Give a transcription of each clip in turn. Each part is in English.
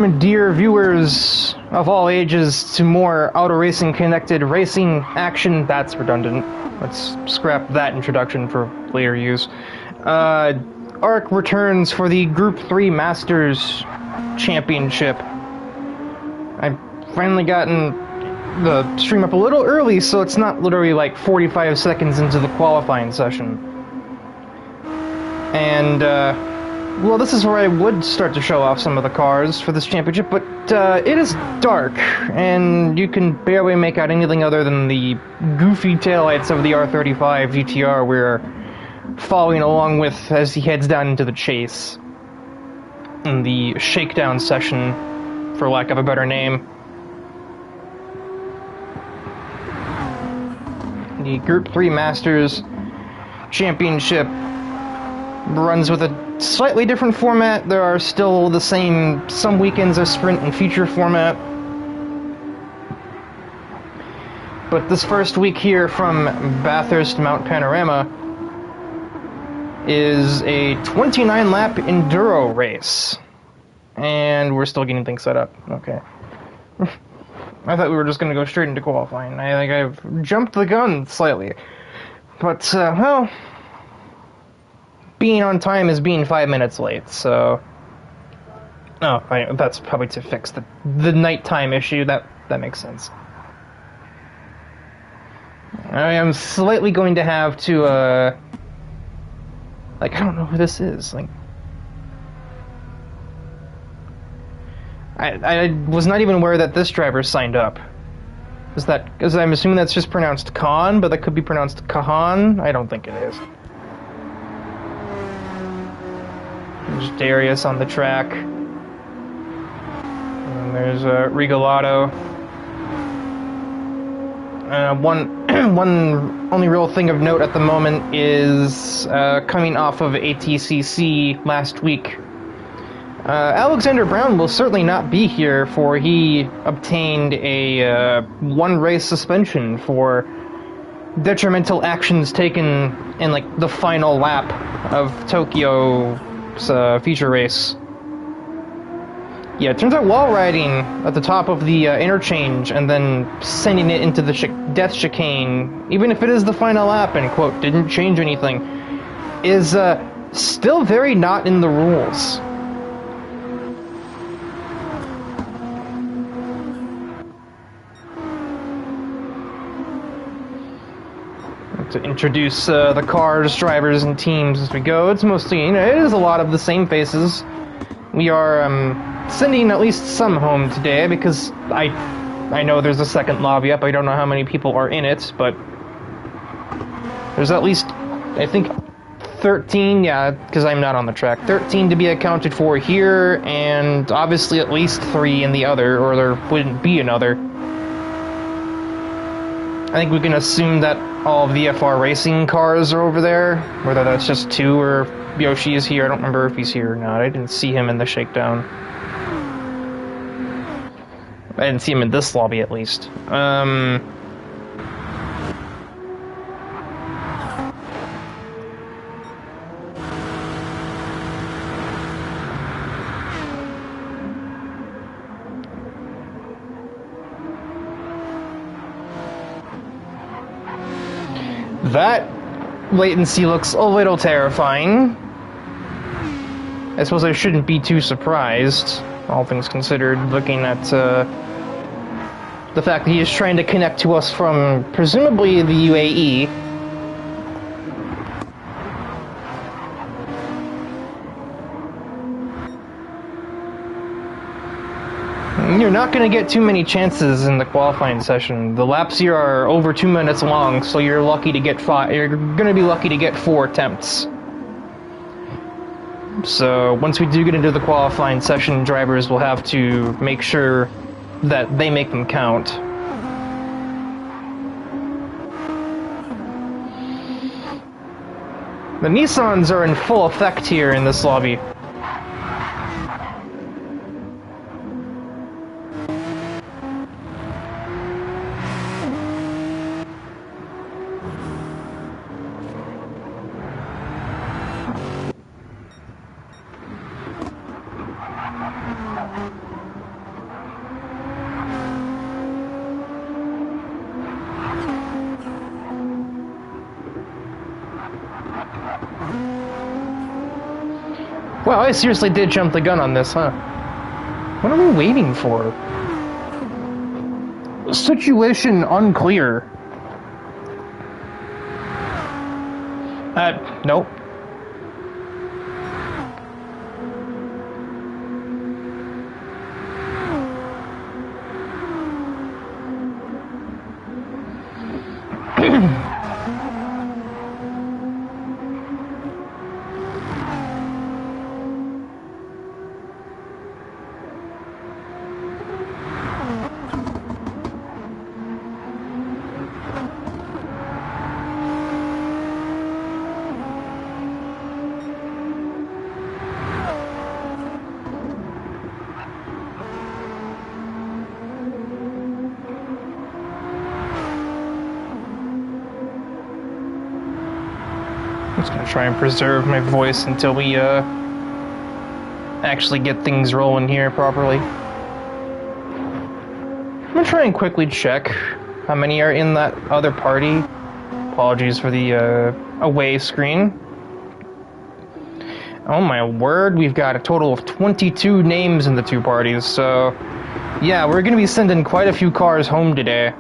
Dear viewers of all ages to more Auto Racing Connected racing action. That's redundant. Let's scrap that introduction for later use. ARC returns for the Group 3 Masters Championship. I've finally gotten the stream up a little early, so it's not literally like 45 seconds into the qualifying session. And, well, this is where I would start to show off some of the cars for this championship, but it is dark, and you can barely make out anything other than the goofy taillights of the R35 GTR we're following along with as he heads down into the chase. In the shakedown session, for lack of a better name. The Group 3 Masters Championship runs with a slightly different format. There are still the same, some weekends a sprint and feature format. But this first week here from Bathurst Mount Panorama is a 29-lap enduro race. And we're still getting things set up. Okay. I thought we were just going to go straight into qualifying. I think I've jumped the gun slightly. But, well, being on time is being 5 minutes late, so... Oh, that's probably to fix the nighttime issue. That makes sense. I am slightly going to have to, like, I don't know who this is. Like, I was not even aware that this driver signed up. Because I'm assuming that's just pronounced Khan, but that could be pronounced Kahan? I don't think it is. There's Darius on the track. And there's Regalado. One only real thing of note at the moment is coming off of ATCC last week. Alexander Brown will certainly not be here, for he obtained a one-race suspension for detrimental actions taken in like the final lap of Tokyo's feature race. Yeah, it turns out wall riding at the top of the interchange and then sending it into the death chicane, even if it is the final lap and, quote, didn't change anything, is still very not in the rules. To introduce the cars, drivers, and teams as we go. It's mostly, you know, it is a lot of the same faces. We are sending at least some home today because I know there's a second lobby up. I don't know how many people are in it, but there's at least, I think, 13, yeah, because I'm not on the track, 13 to be accounted for here, and obviously at least 3 in the other, or there wouldn't be another. I think we can assume that all VFR racing cars are over there, whether that's just 2 or Yoshi is here. I don't remember if he's here or not. I didn't see him in the shakedown. I didn't see him in this lobby, at least. That latency looks a little terrifying. I suppose I shouldn't be too surprised, all things considered, looking at the fact that he is trying to connect to us from presumably the UAE. You're not going to get too many chances in the qualifying session. The laps here are over 2 minutes long, so you're lucky to get 5. You're going to be lucky to get 4 attempts. So once we do get into the qualifying session, drivers will have to make sure that they make them count. The Nissans are in full effect here in this lobby. Wow, I seriously did jump the gun on this, huh? What are we waiting for? Situation unclear. Nope. I'm just gonna try and preserve my voice until we actually get things rolling here properly. I'm gonna try and quickly check how many are in that other party. Apologies for the away screen. Oh my word, we've got a total of 22 names in the two parties, so yeah, we're gonna be sending quite a few cars home today.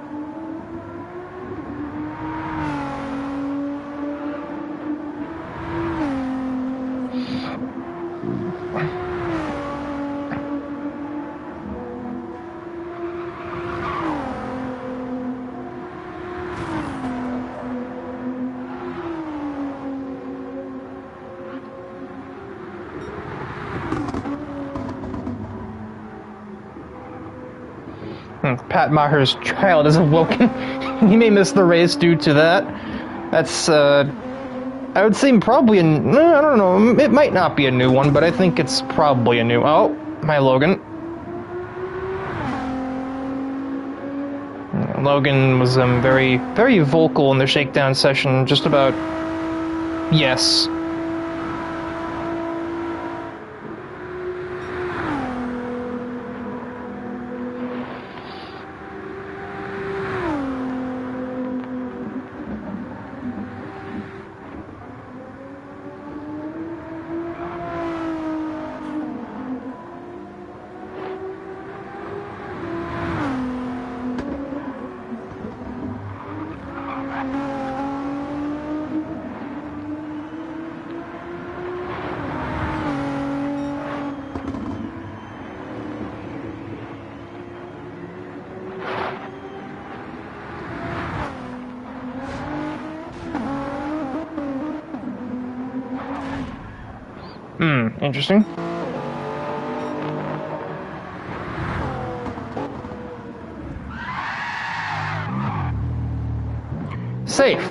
Pat Maher's child is awoken. He may miss the race due to that. That's, I would say probably I don't know, it might not be a new one, but I think it's probably a new... Oh, hi Logan. Logan was very, very vocal in the shakedown session, just about... Yes. Interesting. Safe.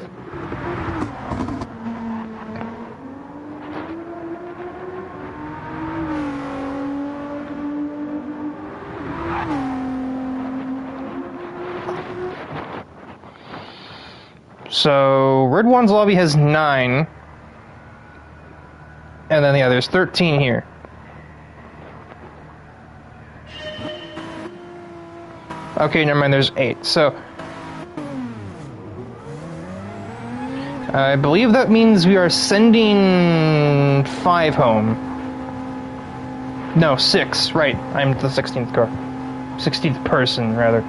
So, Red One's lobby has 9. And then, yeah, there's 13 here. Okay, never mind, there's 8. So, I believe that means we are sending 5 home. No, 6, right. I'm the 16th car. 16th person, rather.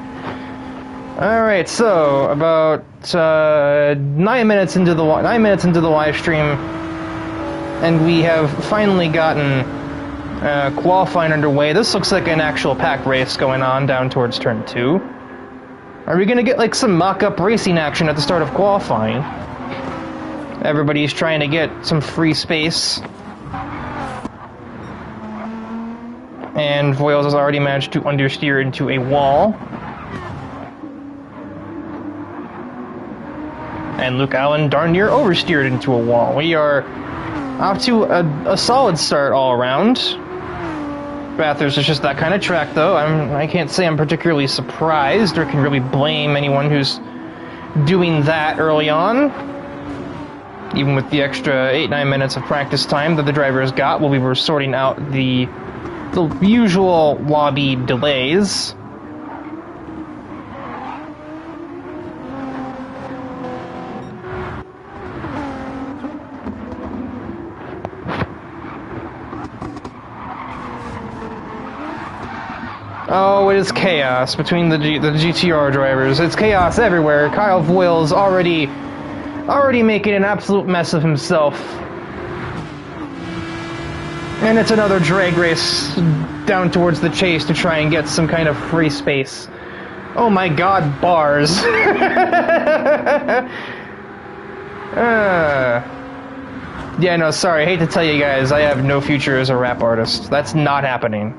Alright, so, about 9 minutes into the live stream, and we have finally gotten qualifying underway. This looks like an actual pack race going on down towards turn 2. Are we gonna get like some mock-up racing action at the start of qualifying? Everybody's trying to get some free space. And Voiles has already managed to understeer into a wall. And Luke Allen darn near oversteered into a wall. We are off to a solid start all around. Bathurst is just that kind of track, though. I can't say I'm particularly surprised or can really blame anyone who's doing that early on. Even with the extra 8-9 minutes of practice time that the drivers got while we were sorting out the usual lobby delays. Oh, it is chaos between the GTR drivers. It's chaos everywhere. Kyle Voiles already making an absolute mess of himself. And it's another drag race down towards the chase to try and get some kind of free space. Oh my god, bars. Yeah, no, sorry, I hate to tell you guys, I have no future as a rap artist. That's not happening.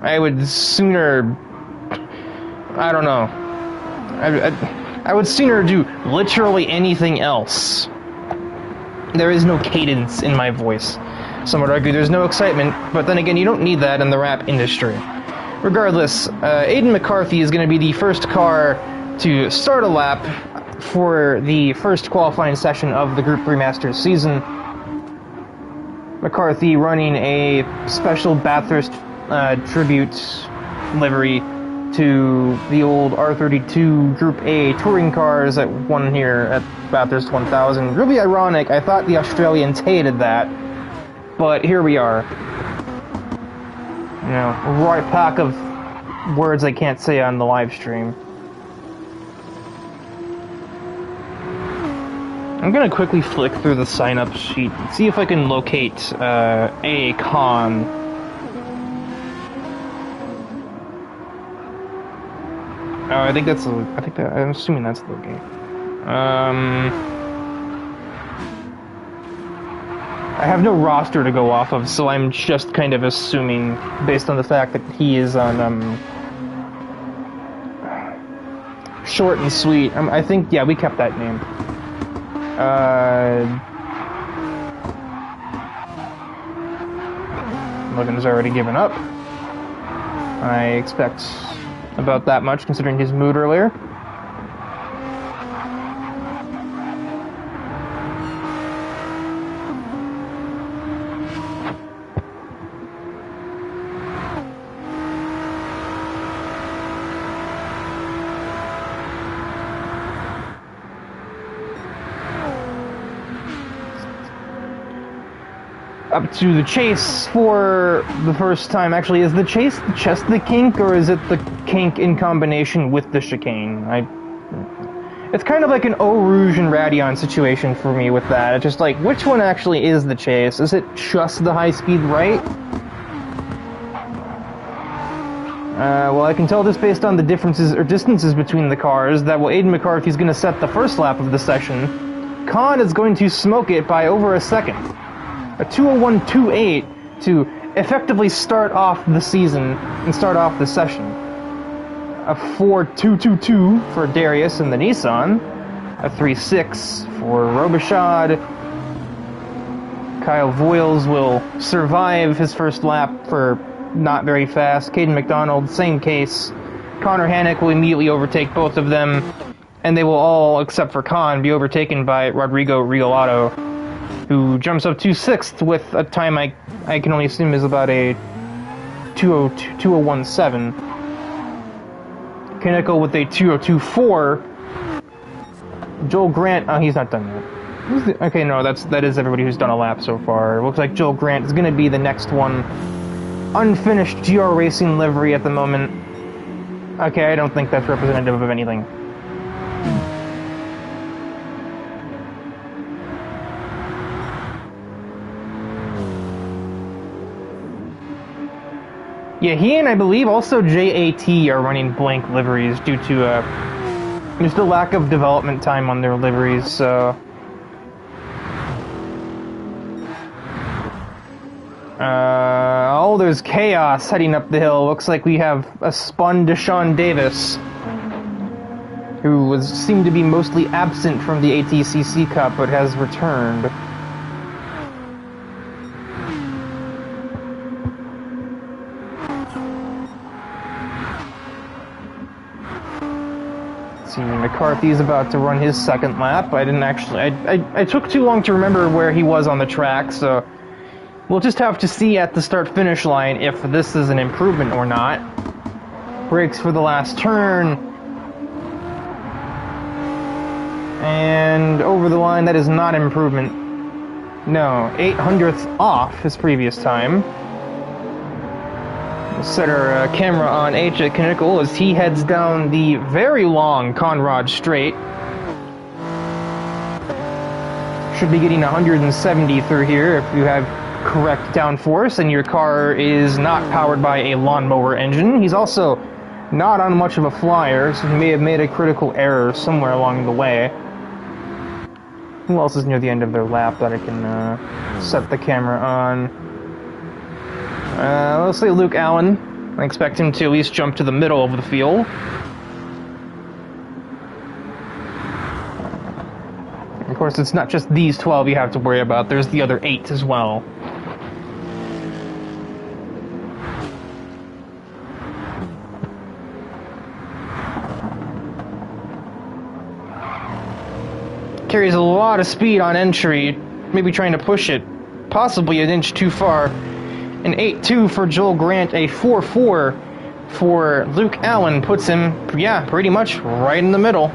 I would sooner... I don't know. I would sooner do literally anything else. There is no cadence in my voice. Some would argue there's no excitement, but then again, you don't need that in the rap industry. Regardless, Aiden McCarthy is going to be the first car to start a lap for the first qualifying session of the Group 3 Masters season. McCarthy running a special Bathurst tribute livery to the old R32 Group A touring cars that won here at Bathurst 1000. Really ironic, I thought the Australians hated that, but here we are. You know, a right pack of words I can't say on the live stream. I'm gonna quickly flick through the sign-up sheet and see if I can locate a con. Oh, I think that's. I'm assuming that's the game. I have no roster to go off of, so I'm just kind of assuming, based on the fact that he is on short and sweet. I think, yeah, we kept that name. Logan's already given up. I expect about that much, considering his mood earlier. Up to the chase for the first time. Actually, is the chase just the kink, or is it the kink in combination with the chicane? It's kind of like an Eau Rouge and Radeon situation for me with that. It's just like, which one actually is the chase? Is it just the high-speed right? Well, I can tell this based on the differences or distances between the cars that while Aiden McCarthy's going to set the first lap of the session, Khan is going to smoke it by over a second. A 201.28 to effectively start off the season and start off the session. A 4.222 for Darius in the Nissan. A 3.6 for Robichaud. Kyle Voiles will survive his first lap for not very fast. Caden McDonald, same case. Connor Hannock will immediately overtake both of them, and they will all, except for Khan, be overtaken by Rodrigo Riolato, who jumps up to 6th with a time I can only assume is about a 201.7. Kaneko with a 202.4. Joel Grant, oh, he's not done yet. Okay, no, that is everybody who's done a lap so far. It looks like Joel Grant is going to be the next one. Unfinished GR Racing livery at the moment. Okay, I don't think that's representative of anything. Yeah, he and I believe also JAT are running blank liveries due to just a lack of development time on their liveries, so... oh, there's chaos heading up the hill. Looks like we have a spun Deshaun Davis, who seemed to be mostly absent from the ATCC Cup, but has returned. McCarthy's about to run his second lap. I didn't actually... I took too long to remember where he was on the track, so... we'll just have to see at the start-finish line if this is an improvement or not. Brakes for the last turn. And over the line, that is not improvement. No, 0.08 off his previous time. Set our camera on H at Kinnickle as he heads down the very long Conrad Straight. Should be getting 170 through here if you have correct downforce and your car is not powered by a lawnmower engine. He's also not on much of a flyer, so he may have made a critical error somewhere along the way. Who else is near the end of their lap that I can set the camera on? Let's say Luke Allen. I expect him to at least jump to the middle of the field. Of course, it's not just these 12 you have to worry about. There's the other 8 as well. Carries a lot of speed on entry, maybe trying to push it possibly an inch too far. An 8.2 for Joel Grant, a 4.4 for Luke Allen puts him, yeah, pretty much right in the middle.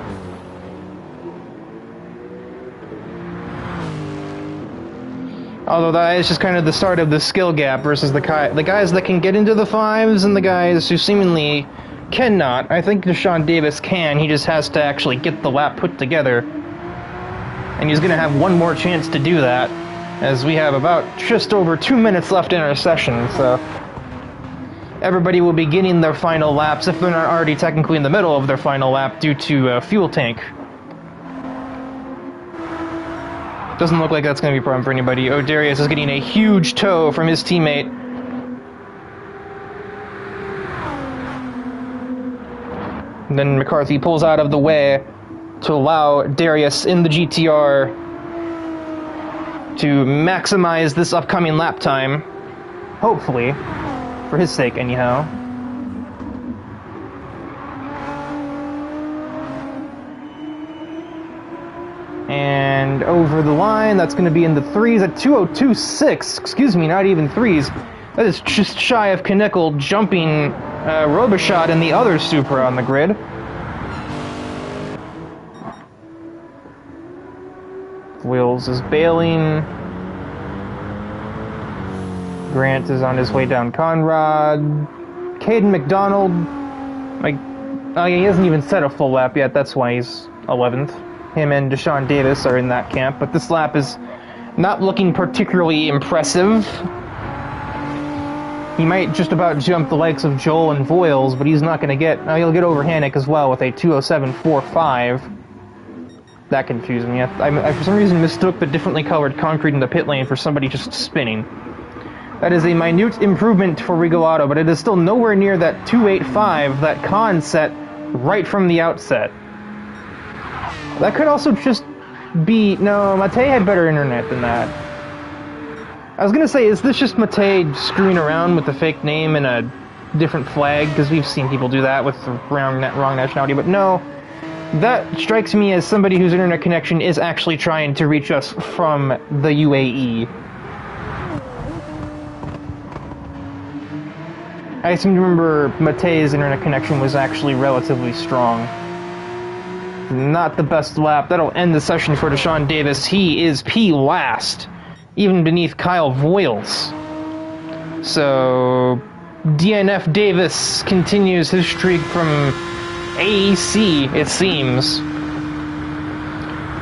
Although that is just kind of the start of the skill gap versus the guys that can get into the 5s and the guys who seemingly cannot. I think Deshaun Davis can, he just has to actually get the lap put together. And he's going to have one more chance to do that, as we have about just over 2 minutes left in our session, so everybody will be getting their final laps, if they're not already technically in the middle of their final lap due to fuel tank. Doesn't look like that's going to be a problem for anybody. O'Darius is getting a huge tow from his teammate. And then McCarthy pulls out of the way to allow Darius in the GTR to maximize this upcoming lap time. Hopefully. For his sake, anyhow. And over the line, that's going to be in the 3s at 2:02.6. Excuse me, not even 3s. That is just shy of Kinnickle jumping Robichaud and the other Supra on the grid. Wills is bailing. Grant is on his way down Conrad. Caden McDonald, he hasn't even set a full lap yet, that's why he's 11th. Him and Deshaun Davis are in that camp, but this lap is not looking particularly impressive. He might just about jump the likes of Joel and Voiles, but he's not going to get... he'll get over Hannick as well with a 2:07.45. That confused me. I for some reason mistook the differently colored concrete in the pit lane for somebody just spinning. That is a minute improvement for Regal Auto, but it is still nowhere near that 2.85 that Khan set right from the outset. That could also just be... No, Matej had better internet than that. I was going to say, is this just Matej screwing around with the fake name and a different flag? Because we've seen people do that with the wrong nationality, but no. That strikes me as somebody whose internet connection is actually trying to reach us from the UAE. I seem to remember Matej's internet connection was actually relatively strong. Not the best lap. That'll end the session for Deshaun Davis. He is P last, even beneath Kyle Voiles. So, DNF Davis continues his streak from AEC, it seems.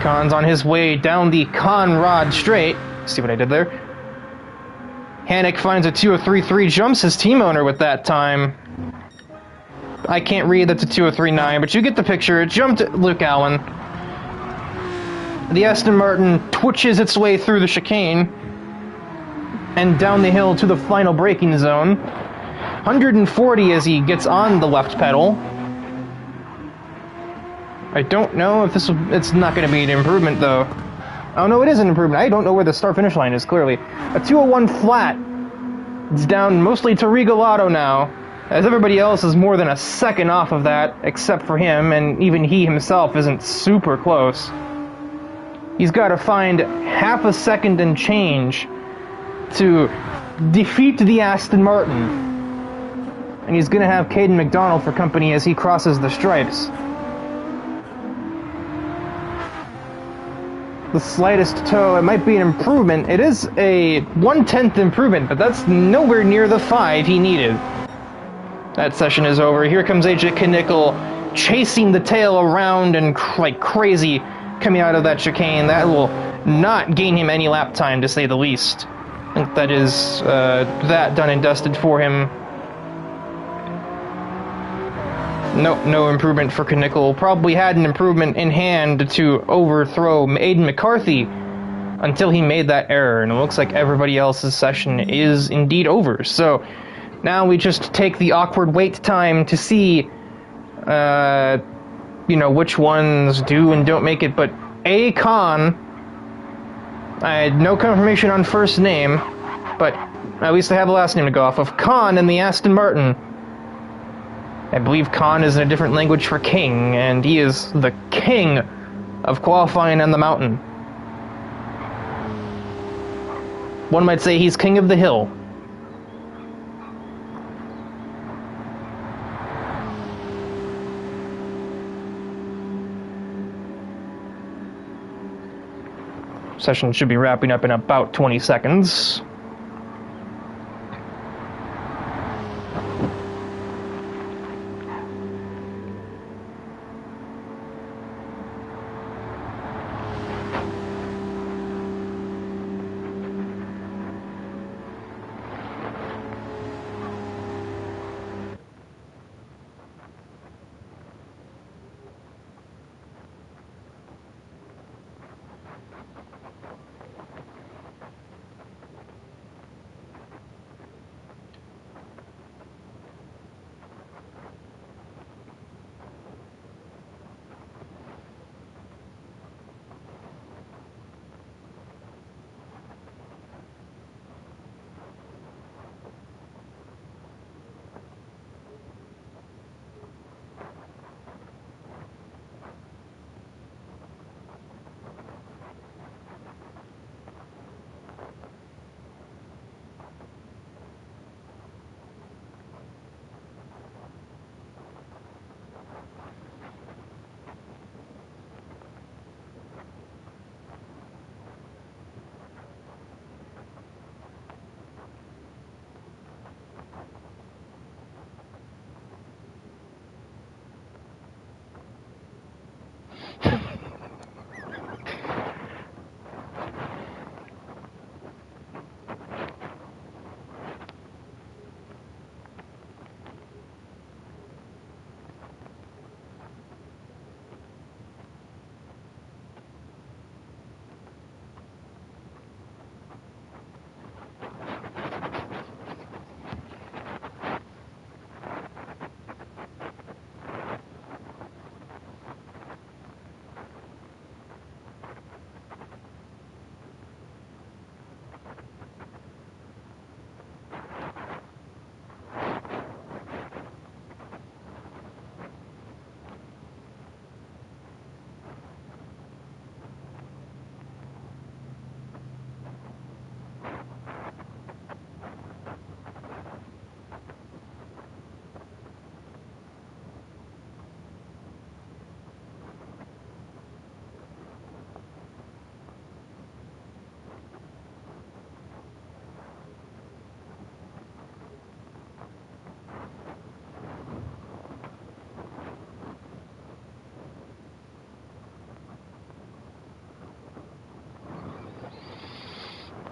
Khan's on his way down the Conrad Straight. See what I did there? Hannick finds a 2:03.3, jumps his team owner with that time. I can't read, that's a 2:03.9, but you get the picture. It jumped Luke Allen. The Aston Martin twitches its way through the chicane and down the hill to the final braking zone. 140 as he gets on the left pedal. I don't know if it's not going to be an improvement, though. Oh, no, it is an improvement. I don't know where the start-finish line is, clearly. A 2:01 flat. It's down mostly to Regal Auto now, as everybody else is more than a second off of that, except for him, and even he himself isn't super close. He's got to find half a second and change to defeat the Aston Martin. And he's going to have Caden McDonald for company as he crosses the stripes. The slightest toe, it might be an improvement. It is a 1/10 improvement, but that's nowhere near the 5 he needed. That session is over. Here comes AJ Knickel chasing the tail around and like crazy coming out of that chicane. That will not gain him any lap time, to say the least. I think that is that done and dusted for him. Nope, no improvement for Knickel. Probably had an improvement in hand to overthrow Aiden McCarthy until he made that error, and it looks like everybody else's session is indeed over. So now we just take the awkward wait time to see, which ones do and don't make it. But A. Khan, I had no confirmation on first name, but at least I have the last name to go off of. Khan in the Aston Martin. I believe Khan is in a different language for king, and he is the king of qualifying on the mountain. One might say he's king of the hill. Session should be wrapping up in about 20 seconds.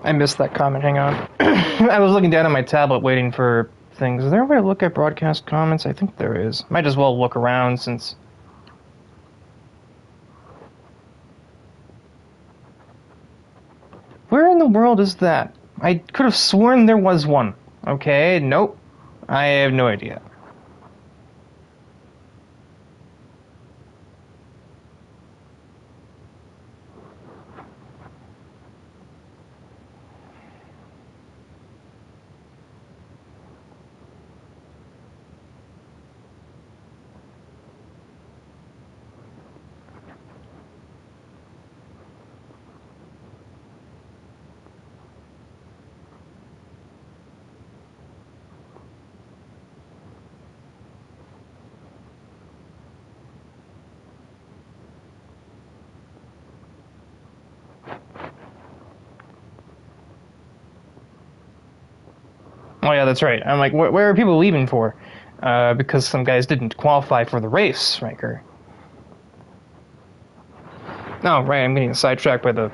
I missed that comment, hang on. I was looking down at my tablet waiting for things. Is there a way to look at broadcast comments? I think there is. Might as well look around since... Where in the world is that? I could have sworn there was one. Okay, nope. I have no idea. Oh yeah, that's right. I'm like, where are people leaving for? because some guys didn't qualify for the race, Riker. Oh, right, I'm getting sidetracked by the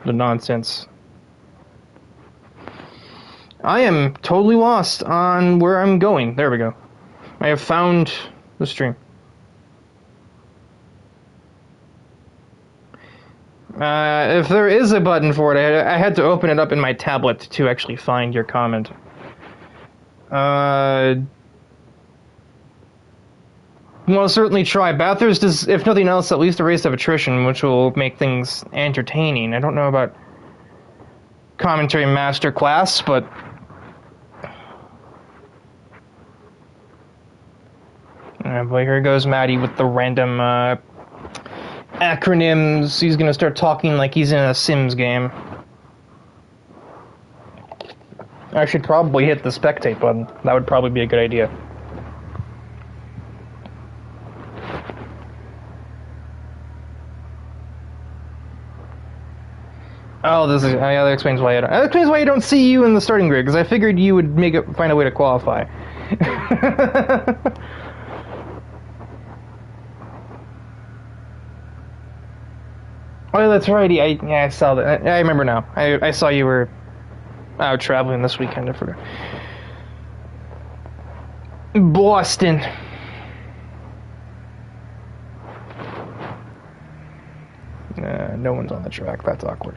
nonsense. I am totally lost on where I'm going. There we go. I have found the stream. If there is a button for it, I had to open it up in my tablet to actually find your comment. Well, certainly try. Bathurst is, if nothing else, at least a race of attrition, which will make things entertaining. I don't know about commentary masterclass, but boy, here goes Maddie with the random acronyms. He's gonna start talking like he's in a Sims game. I should probably hit the spectate button. That would probably be a good idea. Oh, this is yeah. That explains why you don't see you in the starting grid, because I figured you would find a way to qualify. Oh, that's right. I saw that. I remember now. I saw you were out traveling this weekend. I forgot. Boston. No one's on the track. That's awkward.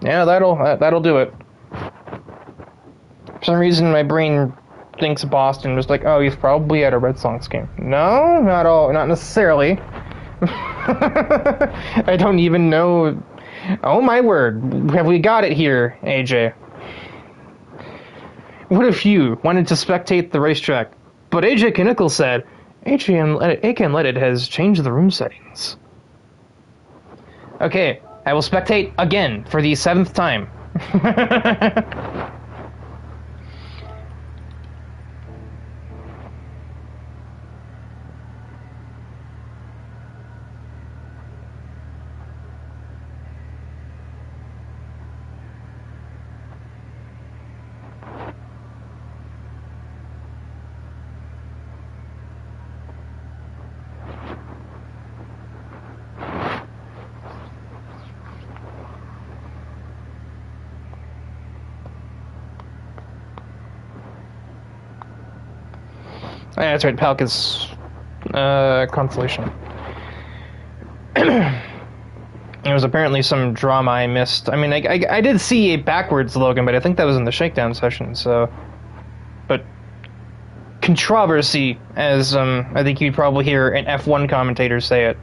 Yeah, that'll do it. For some reason, my brain thinks Boston was like, oh, he's probably at a Red Sox game. No, not necessarily. I don't even know. Oh my word, have we got it here, AJ? What if you wanted to spectate the racetrack, but AJ Knickel said, AKN has changed the room settings. Okay, I will spectate again for the 7th time. Yeah, that's right, Palka's consolation. There was apparently some drama I missed. I mean, I did see a backwards Logan, but I think that was in the shakedown session, so... But... controversy, as I think you'd probably hear an F1 commentator say it,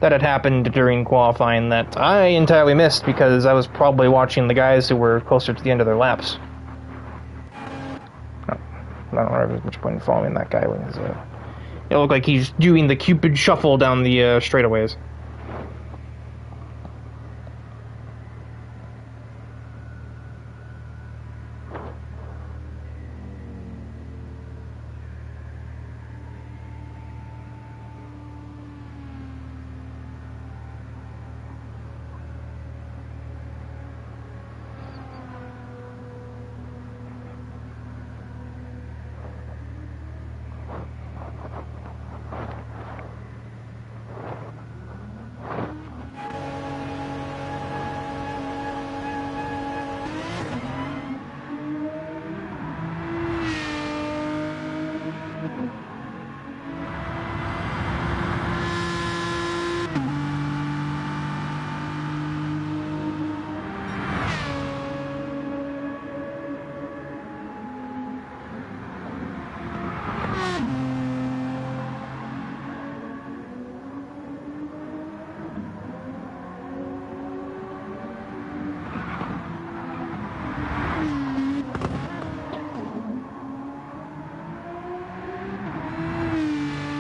that had happened during qualifying that I entirely missed because I was probably watching the guys who were closer to the end of their laps. I don't know if there's much point in following that guy when he's, it looked like he's doing the Cupid shuffle down the straightaways.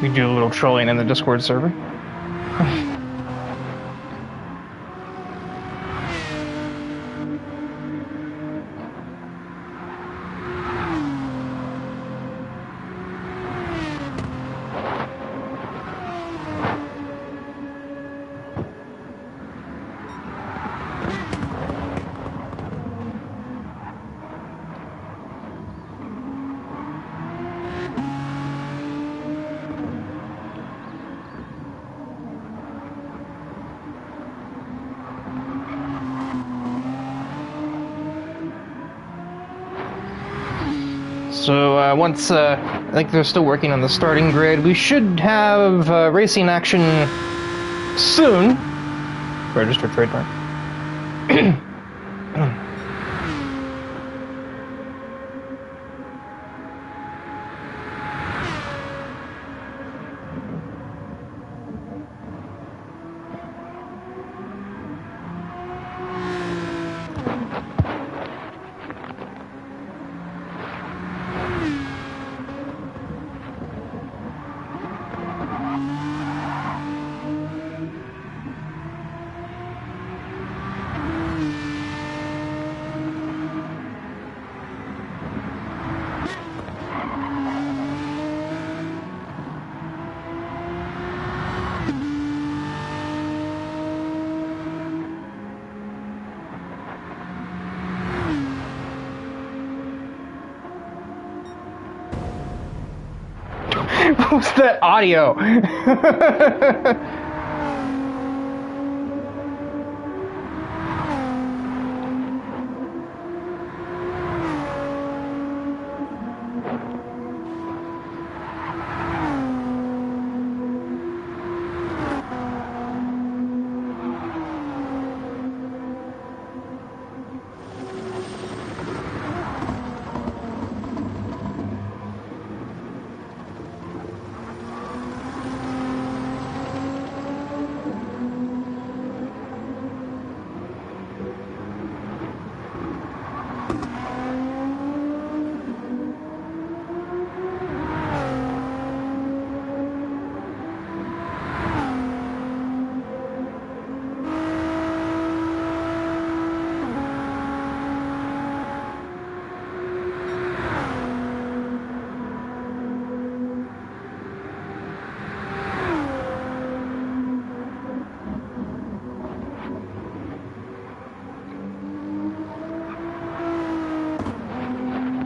We do a little trolling in the Discord server. So once, I think they're still working on the starting grid, we should have racing action soon. Registered trademark. What was that audio?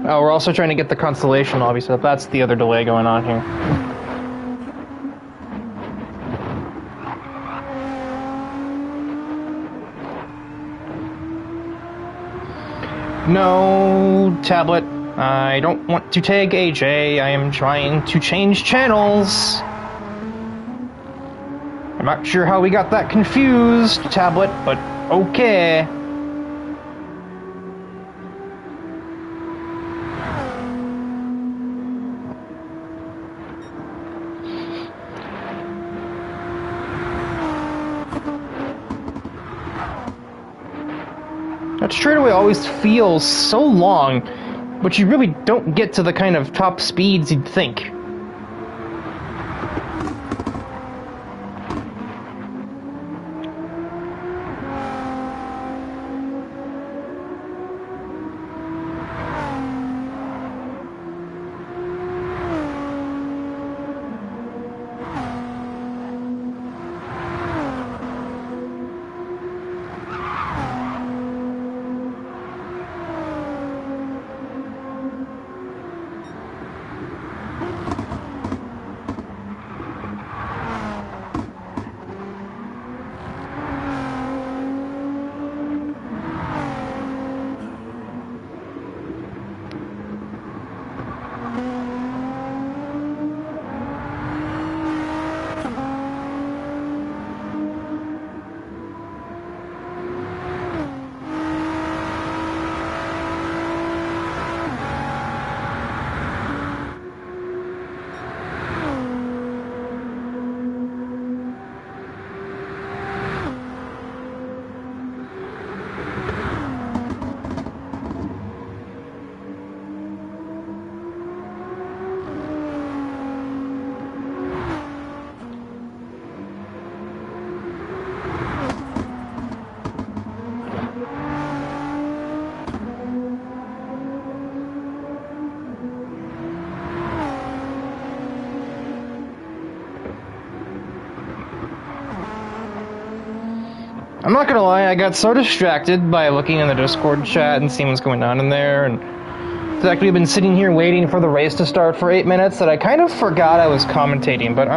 Oh, we're also trying to get the Constellation lobby, so that's the other delay going on here. No, tablet. I don't want to tag AJ. I am trying to change channels. I'm not sure how we got that confused, tablet, but okay. That straightaway always feels so long, but you really don't get to the kind of top speeds you'd think. I'm not gonna lie, I got so distracted by looking in the Discord chat and seeing what's going on in there, and the fact we've been sitting here waiting for the race to start for 8 minutes that I kind of forgot I was commentating, but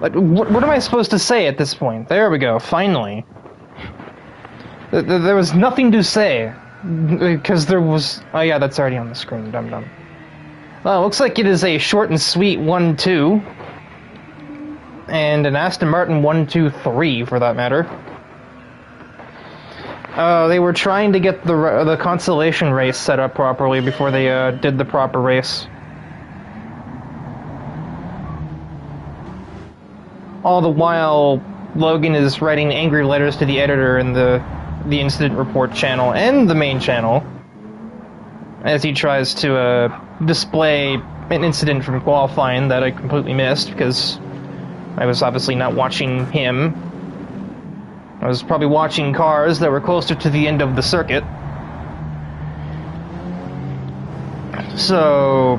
like, what am I supposed to say at this point? There we go, finally. There was nothing to say, because there was... Oh yeah, that's already on the screen, dum-dum. Well, it looks like it is a short and sweet 1-2. And an Aston Martin 1-2-3, for that matter. They were trying to get the consolation race set up properly before they did the proper race. All the while, Logan is writing angry letters to the editor in the incident report channel and the main channel as he tries to display an incident from qualifying that I completely missed because I was obviously not watching him. I was probably watching cars that were closer to the end of the circuit. So,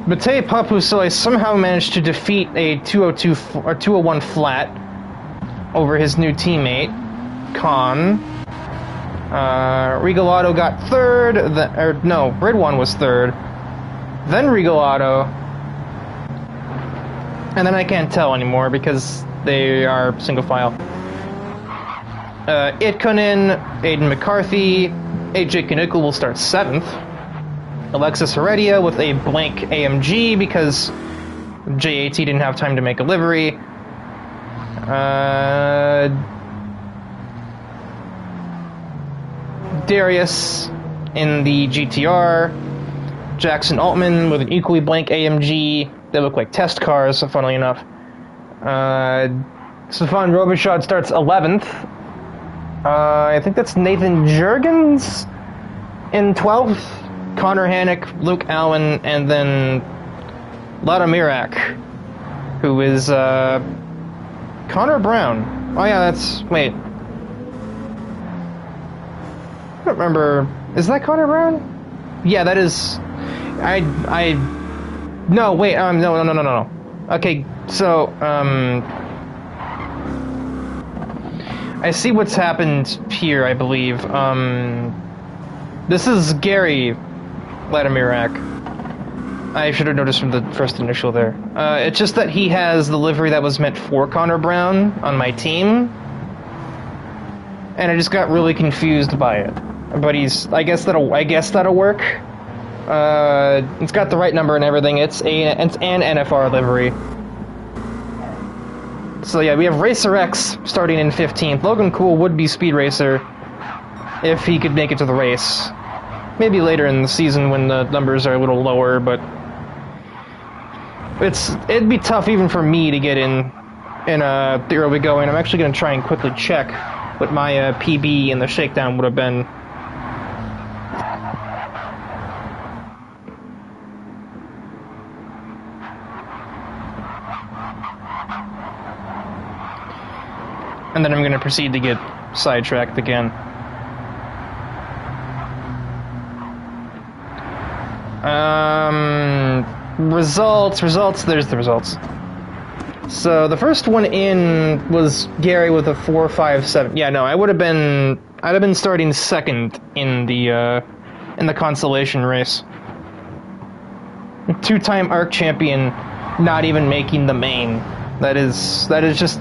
Matej Papusoi somehow managed to defeat a 201 flat over his new teammate, Khan. Regalado got third, Ridwan was third, then Regalado, and then I can't tell anymore because they are single file. Itkonen, Aiden McCarthy, AJ Kanuka will start 7th. Alexis Heredia with a blank AMG because JAT didn't have time to make a livery. Darius in the GTR. Jackson Altman with an equally blank AMG. They look like test cars, funnily enough. Stefan Robichaud starts 11th. I think that's Nathan Juergens in 12th. Connor Hannock, Luke Allen, and then Lada Mirak, who is Connor Brown. Oh yeah, that's... wait. I don't remember... is that Connor Brown? Yeah, that is... no, wait, no. Okay, so, I see what's happened here, I believe. This is Gary Vladimirak. I should have noticed from the first initial there. It's just that he has the livery that was meant for Connor Brown on my team. And I just got really confused by it. But I guess that'll work. It's got the right number and everything. It's an NFR livery. So yeah, we have Racer X starting in 15th. Logan Cool would be Speed Racer if he could make it to the race. Maybe later in the season when the numbers are a little lower, but it'd be tough even for me to get in the early going. I'm actually going to try and quickly check what my PB in the shakedown would have been. And then I'm going to proceed to get sidetracked again. Results, there's the results. So the first one in was Gary with a 4.57. Yeah, no, I'd have been starting second in the consolation race. Two-time ARC champion not even making the main. That is just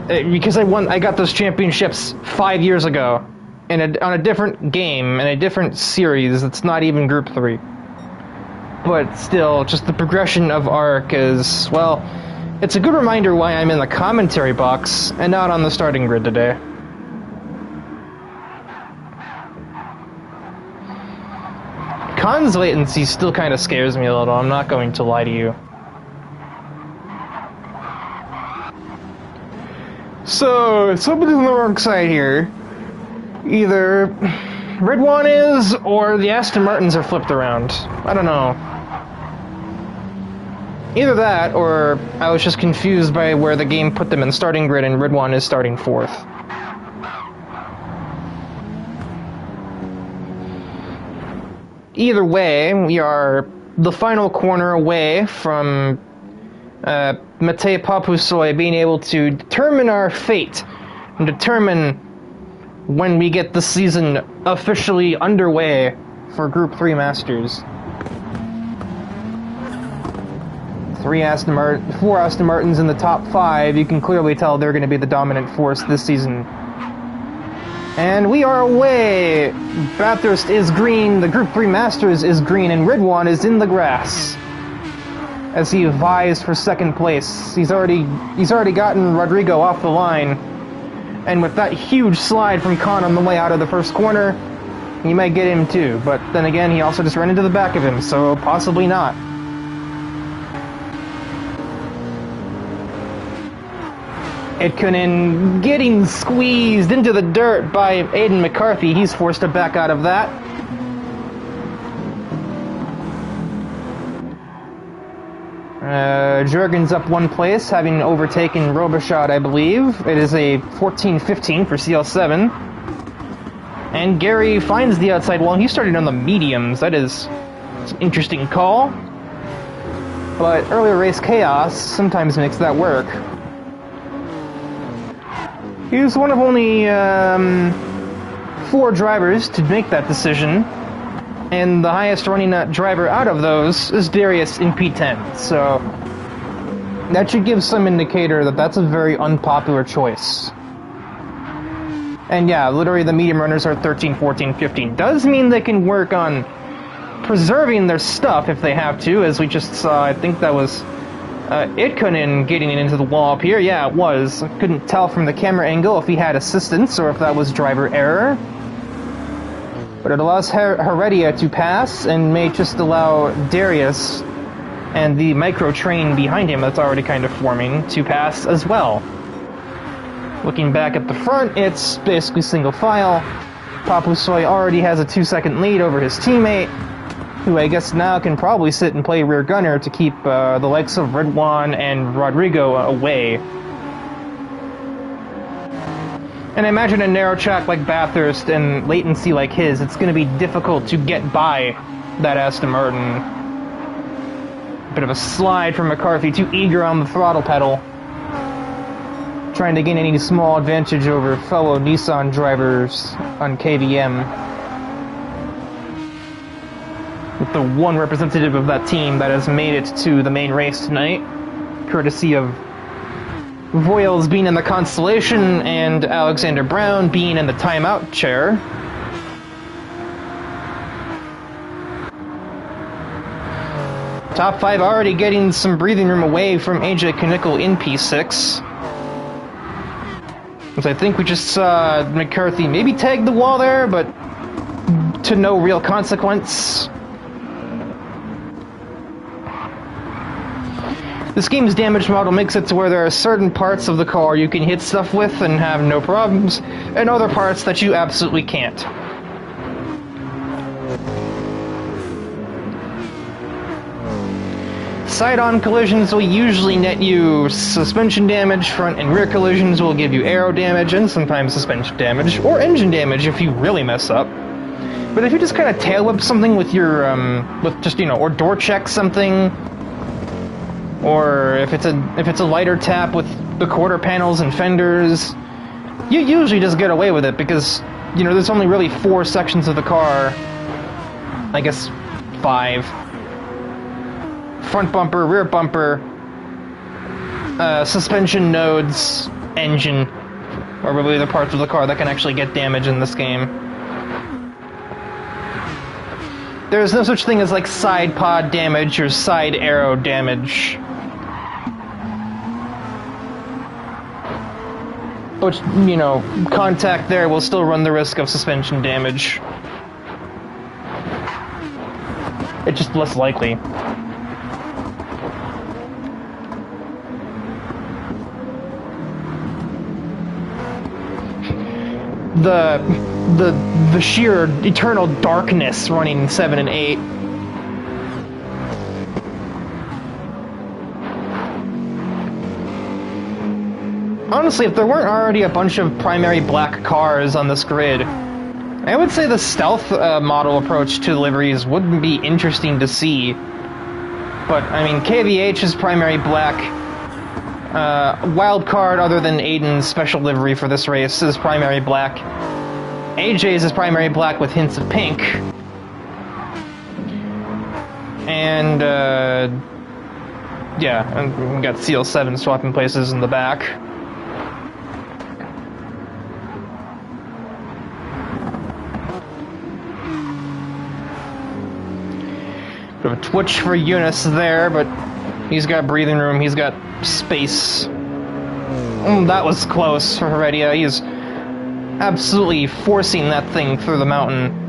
because I got those championships 5 years ago on a different game in a different series. It's not even Group 3. But still, just the progression of ARC is, well, it's a good reminder why I'm in the commentary box and not on the starting grid today. Khan's latency still kind of scares me a little, I'm not going to lie to you. So, somebody's on the wrong side here. Either Ridwan is, or the Aston Martins are flipped around. I don't know. Either that, or I was just confused by where the game put them in the starting grid and Ridwan is starting 4th. Either way, we are the final corner away from Matej Papusoi being able to determine our fate and determine when we get the season officially underway for Group 3 Masters. 4 Aston Martins in the top 5. You can clearly tell they're going to be the dominant force this season. And we are away Bathurst is green, the Group 3 Masters is green, and Ridwan is in the grass as he vies for second place. He's already gotten Rodrigo off the line, and with that huge slide from Khan on the way out of the first corner, he might get him too. But then again, he also just ran into the back of him, so possibly not. Itkunen getting squeezed into the dirt by Aiden McCarthy. He's forced to back out of that. Jurgen's up one place, having overtaken Robichaud, I believe. It is a 14-15 for CL7. And Gary finds the outside wall. He started on the mediums. That is an interesting call. But earlier race chaos sometimes makes that work. He was one of only 4 drivers to make that decision, and the highest running driver out of those is Darius in P10, so that should give some indicator that that's a very unpopular choice. And yeah, literally the medium runners are 13, 14, 15. Does mean they can work on preserving their stuff if they have to, as we just saw. I think that was Itkunen getting into the wall up here. Yeah, it was. I couldn't tell from the camera angle if he had assistance or if that was driver error. But it allows Heredia to pass and may just allow Darius and the micro train behind him that's already kind of forming to pass as well. Looking back at the front, it's basically single file. Papusoy already has a 2-second lead over his teammate, who I guess now can probably sit and play rear gunner to keep the likes of Ridwan and Rodrigo away. And I imagine a narrow track like Bathurst and latency like his, it's going to be difficult to get by that Aston Martin. Bit of a slide from McCarthy, too eager on the throttle pedal, trying to gain any small advantage over fellow Nissan drivers on KVM. With the one representative of that team that has made it to the main race tonight, courtesy of Voiles being in the Constellation and Alexander Brown being in the timeout chair. Top 5 already getting some breathing room away from AJ Knickel in P6. As I think we just saw McCarthy maybe tag the wall there, but to no real consequence. This game's damage model makes it to where there are certain parts of the car you can hit stuff with and have no problems, and other parts that you absolutely can't. Side-on collisions will usually net you suspension damage, front and rear collisions will give you aero damage, and sometimes suspension damage, or engine damage if you really mess up. But if you just kind of tail whip something with your, or door check something, or if it's a lighter tap with the quarter panels and fenders, you usually just get away with it because, there's only really 4 sections of the car. I guess 5. Front bumper, rear bumper, suspension nodes, engine, are really the parts of the car that can actually get damage in this game. There's no such thing as like side pod damage or side arrow damage. Which, contact there will still run the risk of suspension damage. It's just less likely. The sheer eternal darkness running 7 and 8. Honestly, if there weren't already a bunch of primary black cars on this grid, I would say the stealth model approach to liveries wouldn't be interesting to see. But, I mean, KVH is primary black. Wild card, other than Aiden's special livery for this race, is primary black. AJ's is primary black with hints of pink. And, yeah, and we got CL7 swapping places in the back. Bit of a twitch for Eunice there, but he's got breathing room, he's got space. That was close for Heredia. He is absolutely forcing that thing through the mountain.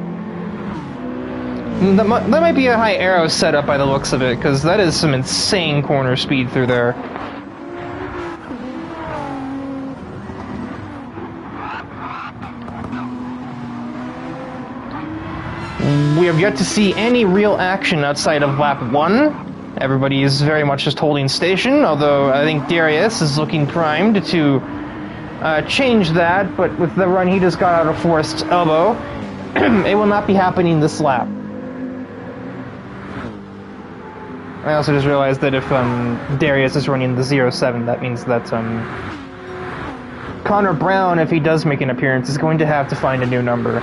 That might be a high aero setup by the looks of it, because that is some insane corner speed through there. We have yet to see any real action outside of lap 1. Everybody is very much just holding station, although I think Darius is looking primed to change that, but with the run he just got out of Forrest's elbow, it will not be happening this lap. I also just realized that if Darius is running the 0-7, that means that Connor Brown, if he does make an appearance, is going to have to find a new number.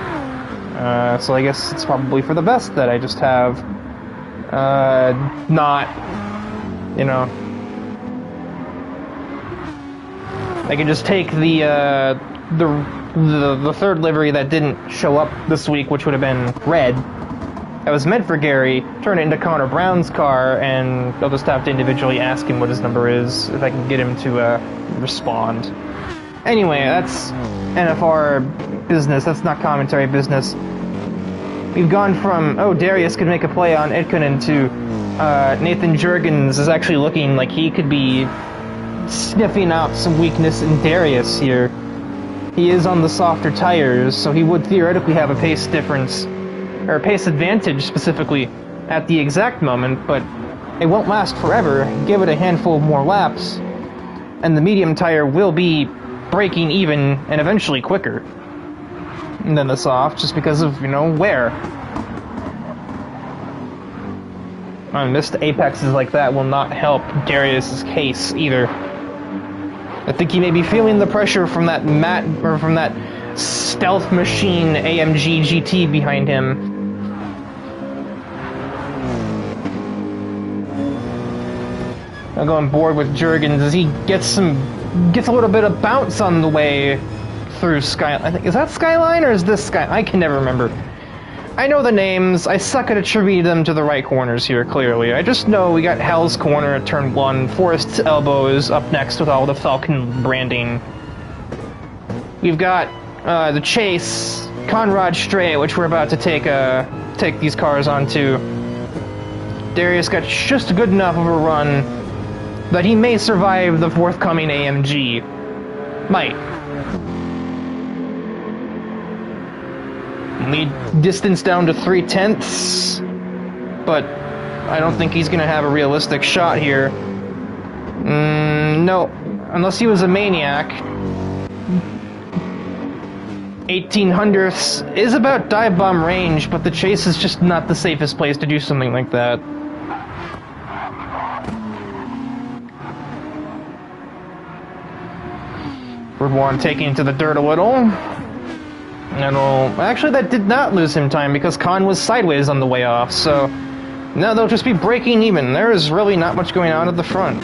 So I guess it's probably for the best that I just have not, you know, I can just take the third livery that didn't show up this week, which would have been red. That was meant for Gary, turn it into Connor Brown's car, and I'll just have to individually ask him what his number is, if I can get him to respond. Anyway, that's NFR business, that's not commentary business. We've gone from, oh, Darius could make a play on Edkunen to Nathan Jurgens is actually looking like he could be sniffing out some weakness in Darius here. He is on the softer tires, so he would theoretically have a pace difference, or a pace advantage specifically, at the exact moment, but it won't last forever. Give it a handful of more laps, and the medium tire will be breaking even and eventually quicker than the soft, just because of, you know, wear. Missed apexes like that will not help Darius's case either. I think he may be feeling the pressure from that from that stealth machine AMG GT behind him. I'll go on board with Jurgens as he gets a little bit of bounce on the way through Skyline. I think, is that Skyline or is this Skyline? I can never remember. I know the names. I suck at attributing them to the right corners here, clearly. I just know we got Hell's Corner at turn 1. Forrest's Elbow is up next with all the Falcon branding. We've got the Chase, Conrad Strait, which we're about to take these cars onto. Darius got just good enough of a run that he may survive the forthcoming AMG. Might. Lead distance down to 3/10, but I don't think he's gonna have a realistic shot here. No, unless he was a maniac. 1800ths is about dive bomb range, but the Chase is just not the safest place to do something like that. Reborn taking to the dirt a little. Actually, that did not lose him time because Khan was sideways on the way off, so now they'll just be breaking even. There is really not much going on at the front.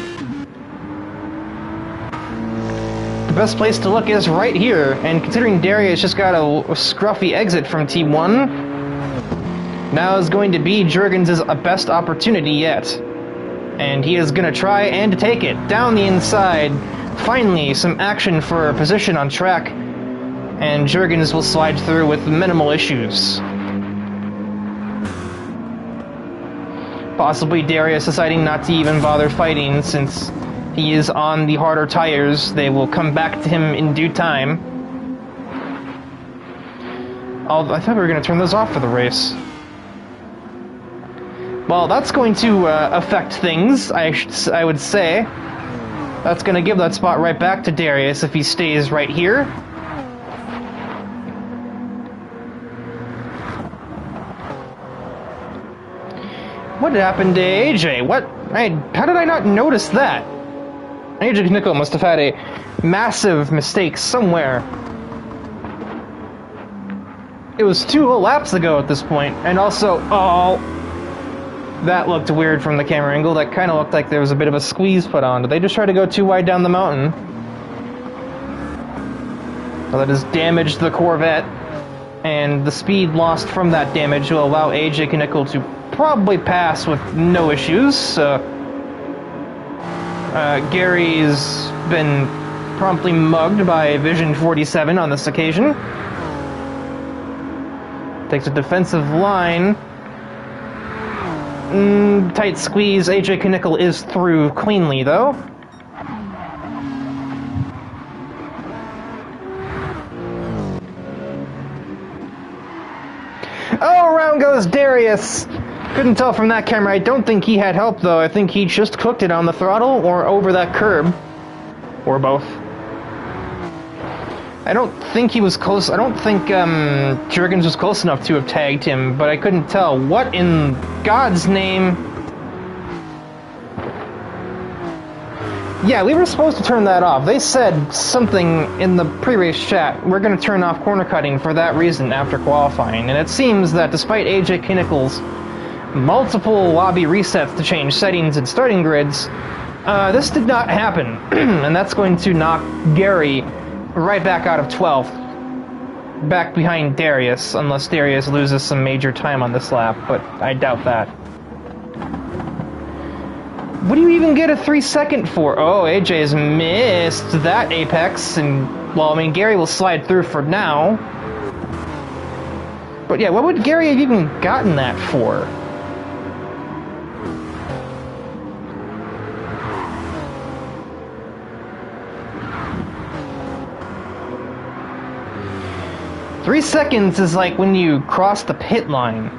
The best place to look is right here, and considering Darius just got a scruffy exit from T1, now is going to be Jurgens' best opportunity yet. And he is going to try and take it down the inside. Finally, some action for position on track. And Jurgens will slide through with minimal issues. Possibly Darius deciding not to even bother fighting since he is on the harder tires. They will come back to him in due time. I thought we were going to turn those off for the race. Well, that's going to affect things, I would say. That's going to give that spot right back to Darius if he stays right here. What happened to AJ? How did I not notice that? AJ Nickel must have had a massive mistake somewhere. It was 2 laps ago at this point, and also, oh, that looked weird from the camera angle. That kind of looked like there was a bit of a squeeze put on. Did they just try to go too wide down the mountain? Well, that has damaged the Corvette, and the speed lost from that damage will allow AJ Nickel to probably pass with no issues. Gary's been promptly mugged by Vision 47 on this occasion. Takes a defensive line. Tight squeeze. AJ Knickel is through cleanly, though. Oh, around goes Darius. Couldn't tell from that camera. I don't think he had help, though. I think he just cooked it on the throttle or over that curb. Or both. I don't think he was close. I don't think Jurgens was close enough to have tagged him, but I couldn't tell. What in God's name? Yeah, we were supposed to turn that off. They said something in the pre-race chat. We're going to turn off corner cutting for that reason after qualifying. And it seems that despite AJ Knickel's multiple lobby resets to change settings and starting grids, this did not happen. And that's going to knock Gary right back out of 12th, back behind Darius, unless Darius loses some major time on this lap, but I doubt that. What do you even get a 3-second for? Oh, AJ's missed that apex, and, well, I mean, Gary will slide through for now. But yeah, what would Gary have even gotten that for? Three seconds is like when you cross the pit line,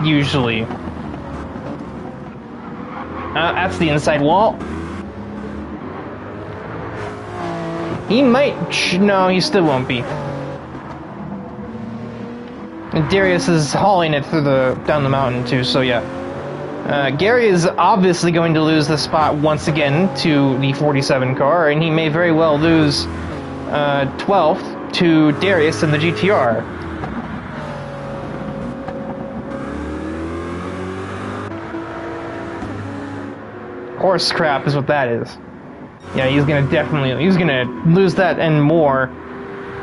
usually. That's the inside wall. He might... No, he still won't be. And Darius is hauling it through down the mountain, too, so yeah. Gary is obviously going to lose the spot once again to the 47 car, and he may very well lose 12th to Darius in the GTR. Horse crap is what that is. Yeah, he's gonna lose that and more.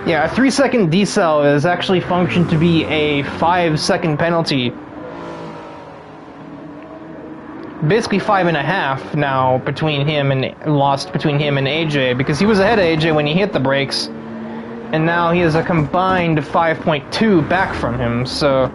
Yeah, a 3-second decel is actually functioned to be a 5-second penalty. Basically 5.5 now between him and AJ, because he was ahead of AJ when he hit the brakes, and now he has a combined 5.2 back from him, so...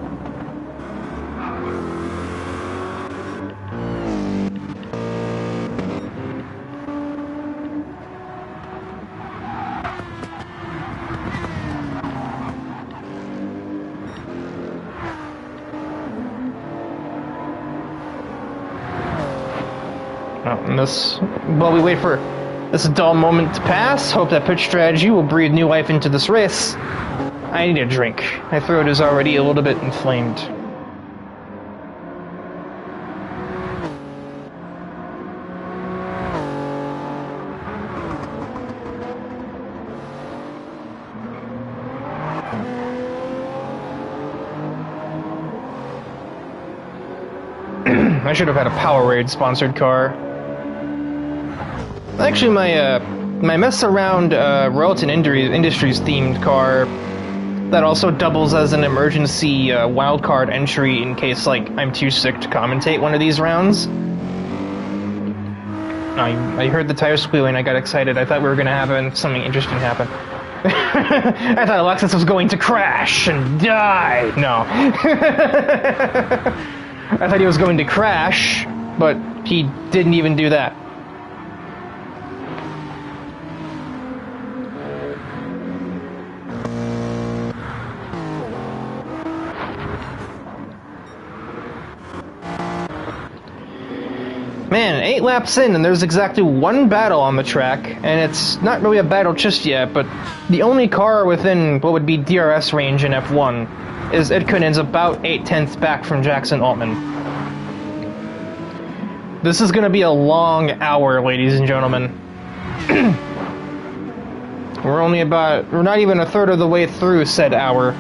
While we wait for this dull moment to pass, hope that pitch strategy will breathe new life into this race. I need a drink. My throat is already a little bit inflamed. I should have had a Powerade sponsored car. Actually, my mess around Royalton Industries themed car that also doubles as an emergency wildcard entry in case like I'm too sick to commentate one of these rounds. I heard the tires squealing. I got excited. I thought we were going to have something interesting happen. I thought Alexis was going to crash and die. No. I thought he was going to crash, but he didn't even do that. Man, 8 laps in, and there's exactly one battle on the track, and it's not really a battle just yet, but the only car within what would be DRS range in F1 is Edkunen's about 8/10 back from Jackson Altman. This is going to be a long hour, ladies and gentlemen. We're not even a third of the way through said hour.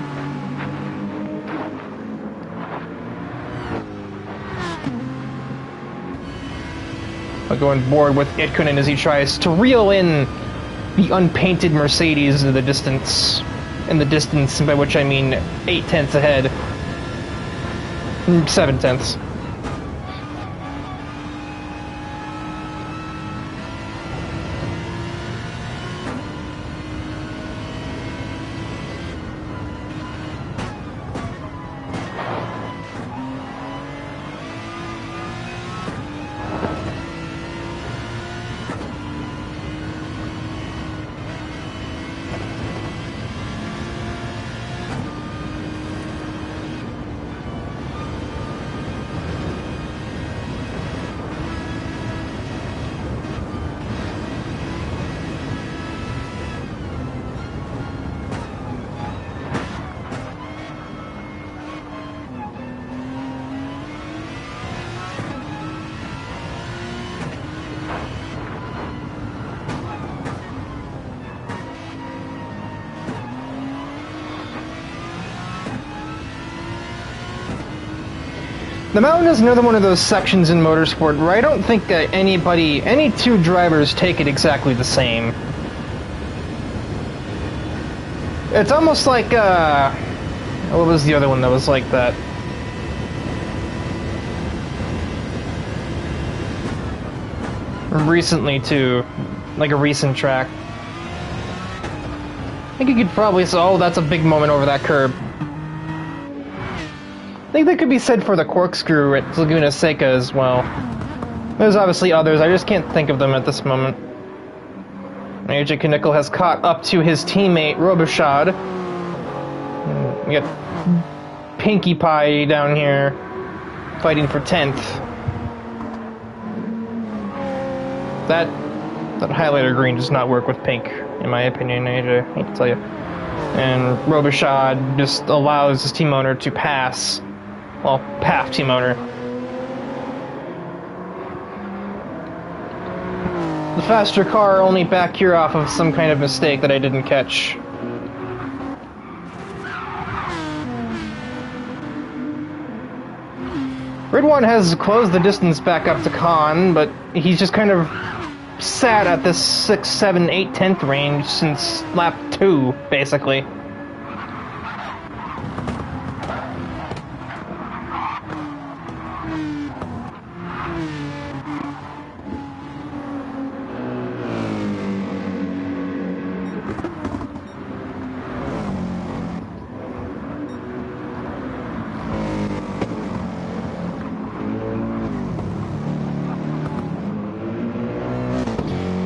I'll go on board with Edkunen as he tries to reel in the unpainted Mercedes in the distance, by which I mean 8/10 ahead. 7/10. The mountain is another one of those sections in motorsport where I don't think that any two drivers take it exactly the same. It's almost like, what was the other one that was like that? Recently, too. Like a recent track. I think you could probably say, oh, that's a big moment over that curb. I think that could be said for the corkscrew at Laguna Seca as well. There's obviously others, I just can't think of them at this moment. AJ Knickel has caught up to his teammate, Robichaud. We got Pinkie Pie down here, fighting for 10th. That highlighter green does not work with pink, in my opinion, AJ. I hate to tell you. And Robichaud just allows his team owner to pass. Well, half team owner. The faster car only back here off of some kind of mistake that I didn't catch. Red One has closed the distance back up to Khan, but he's just kind of sat at this 6, 7, 8, 10th range since lap 2, basically.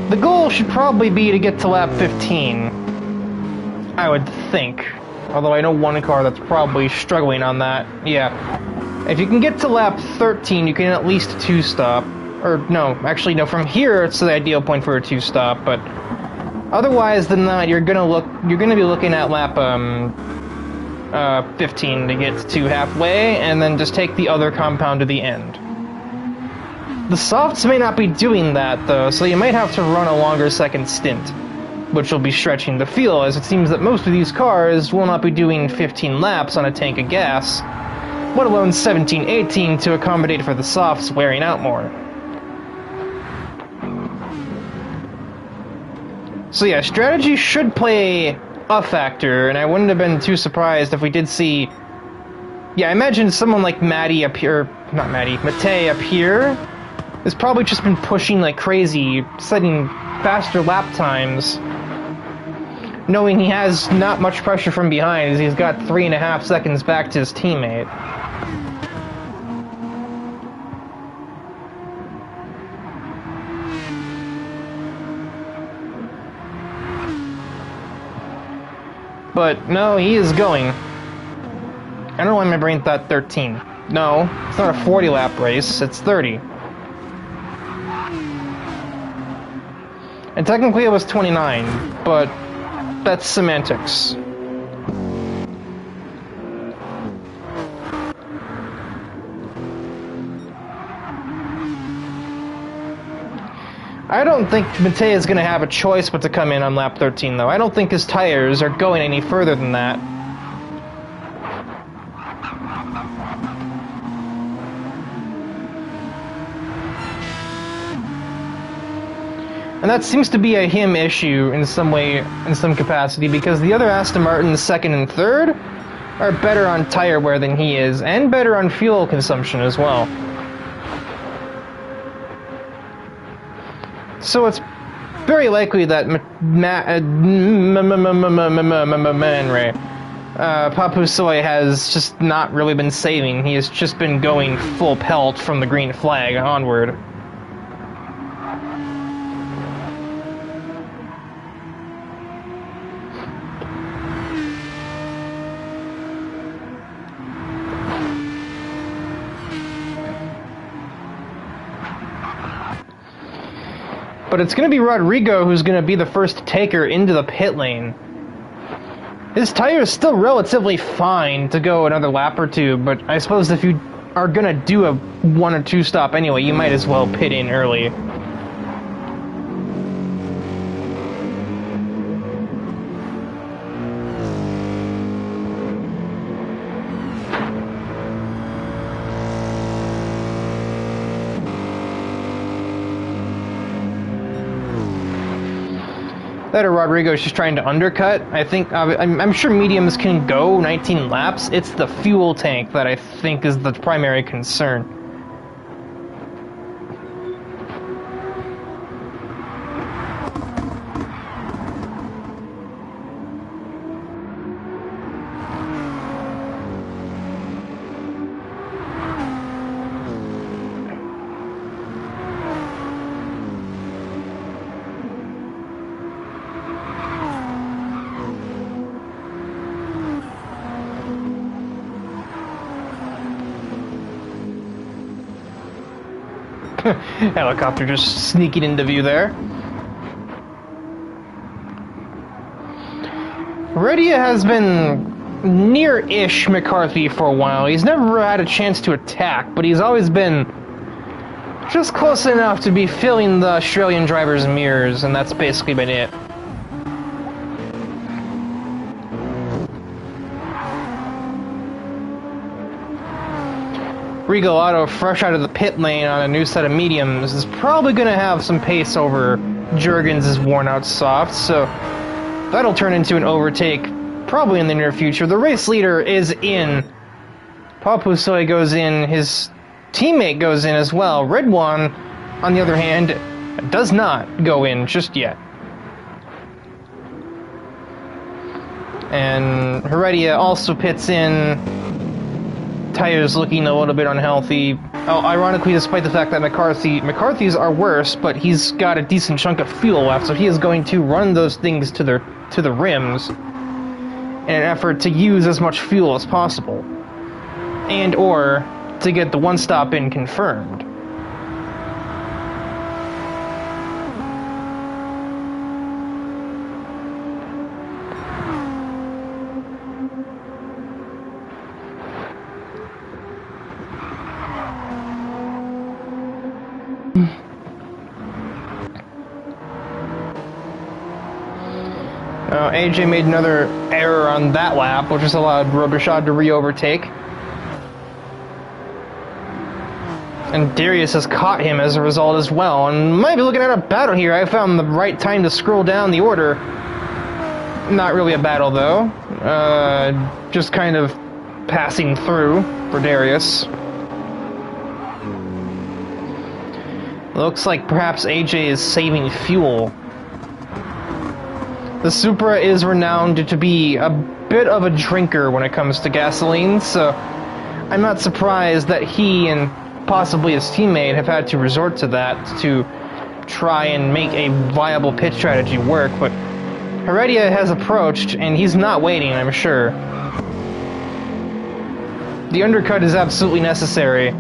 The goal should probably be to get to lap 15, I would think. Although I know one car that's probably struggling on that. Yeah. If you can get to lap 13, you can at least 2-stop. Or, no, actually, no, from here it's the ideal point for a 2-stop, but otherwise than that, you're gonna be looking at lap 15 to get to halfway, and then just take the other compound to the end. The softs may not be doing that, though, so you might have to run a longer second stint, which will be stretching the field, as it seems that most of these cars will not be doing 15 laps on a tank of gas, let alone 17, 18 to accommodate for the softs wearing out more. So yeah, strategy should play a factor, and I wouldn't have been too surprised if we did see... Yeah, I imagine someone like Matty up here... Not Matty, Matej up here has probably just been pushing like crazy, setting faster lap times, knowing he has not much pressure from behind, as he's got 3.5 seconds back to his teammate. But no, he is going. I don't know why my brain thought 13. No, it's not a 40 lap race, it's 30. And technically it was 29, but that's semantics. I don't think Matej is going to have a choice but to come in on lap 13, though. I don't think his tires are going any further than that. And that seems to be a him issue in some way, in some capacity, because the other Aston Martins, second and third, are better on tire wear than he is, and better on fuel consumption as well. So it's very likely that Papusoy has just not really been saving. He has just been going full pelt from the green flag onward. But it's going to be Rodrigo who's going to be the first taker into the pit lane. His tire is still relatively fine to go another lap or two, but I suppose if you are going to do a 1 or 2 stop anyway, you might as well pit in early. That or Rodrigo's just trying to undercut. I think I'm sure mediums can go 19 laps. It's the fuel tank that I think is the primary concern. Helicopter just sneaking into view there. Heredia has been near-ish McCarthy for a while. He's never had a chance to attack, but he's always been just close enough to be filling the Australian driver's mirrors, and that's basically been it. Regal Auto, fresh out of the pit lane on a new set of mediums, is probably going to have some pace over Jurgens' worn-out soft, so that'll turn into an overtake probably in the near future. The race leader is in. Papusoy goes in, his teammate goes in as well. Red One, on the other hand, does not go in just yet. And Heredia also pits in. Tires looking a little bit unhealthy. Oh, ironically, despite the fact that McCarthy's are worse, but he's got a decent chunk of fuel left, so he is going to run those things to the rims in an effort to use as much fuel as possible, and or to get the one stop in confirmed. AJ made another error on that lap, which has allowed Robichaud to re-overtake. And Darius has caught him as a result as well, and might be looking at a battle here. I found the right time to scroll down the order. Not really a battle, though. Just kind of passing through for Darius. Looks like perhaps AJ is saving fuel. The Supra is renowned to be a bit of a drinker when it comes to gasoline, so I'm not surprised that he and possibly his teammate have had to resort to that to try and make a viable pit strategy work, but Heredia has approached, and he's not waiting, I'm sure. The undercut is absolutely necessary,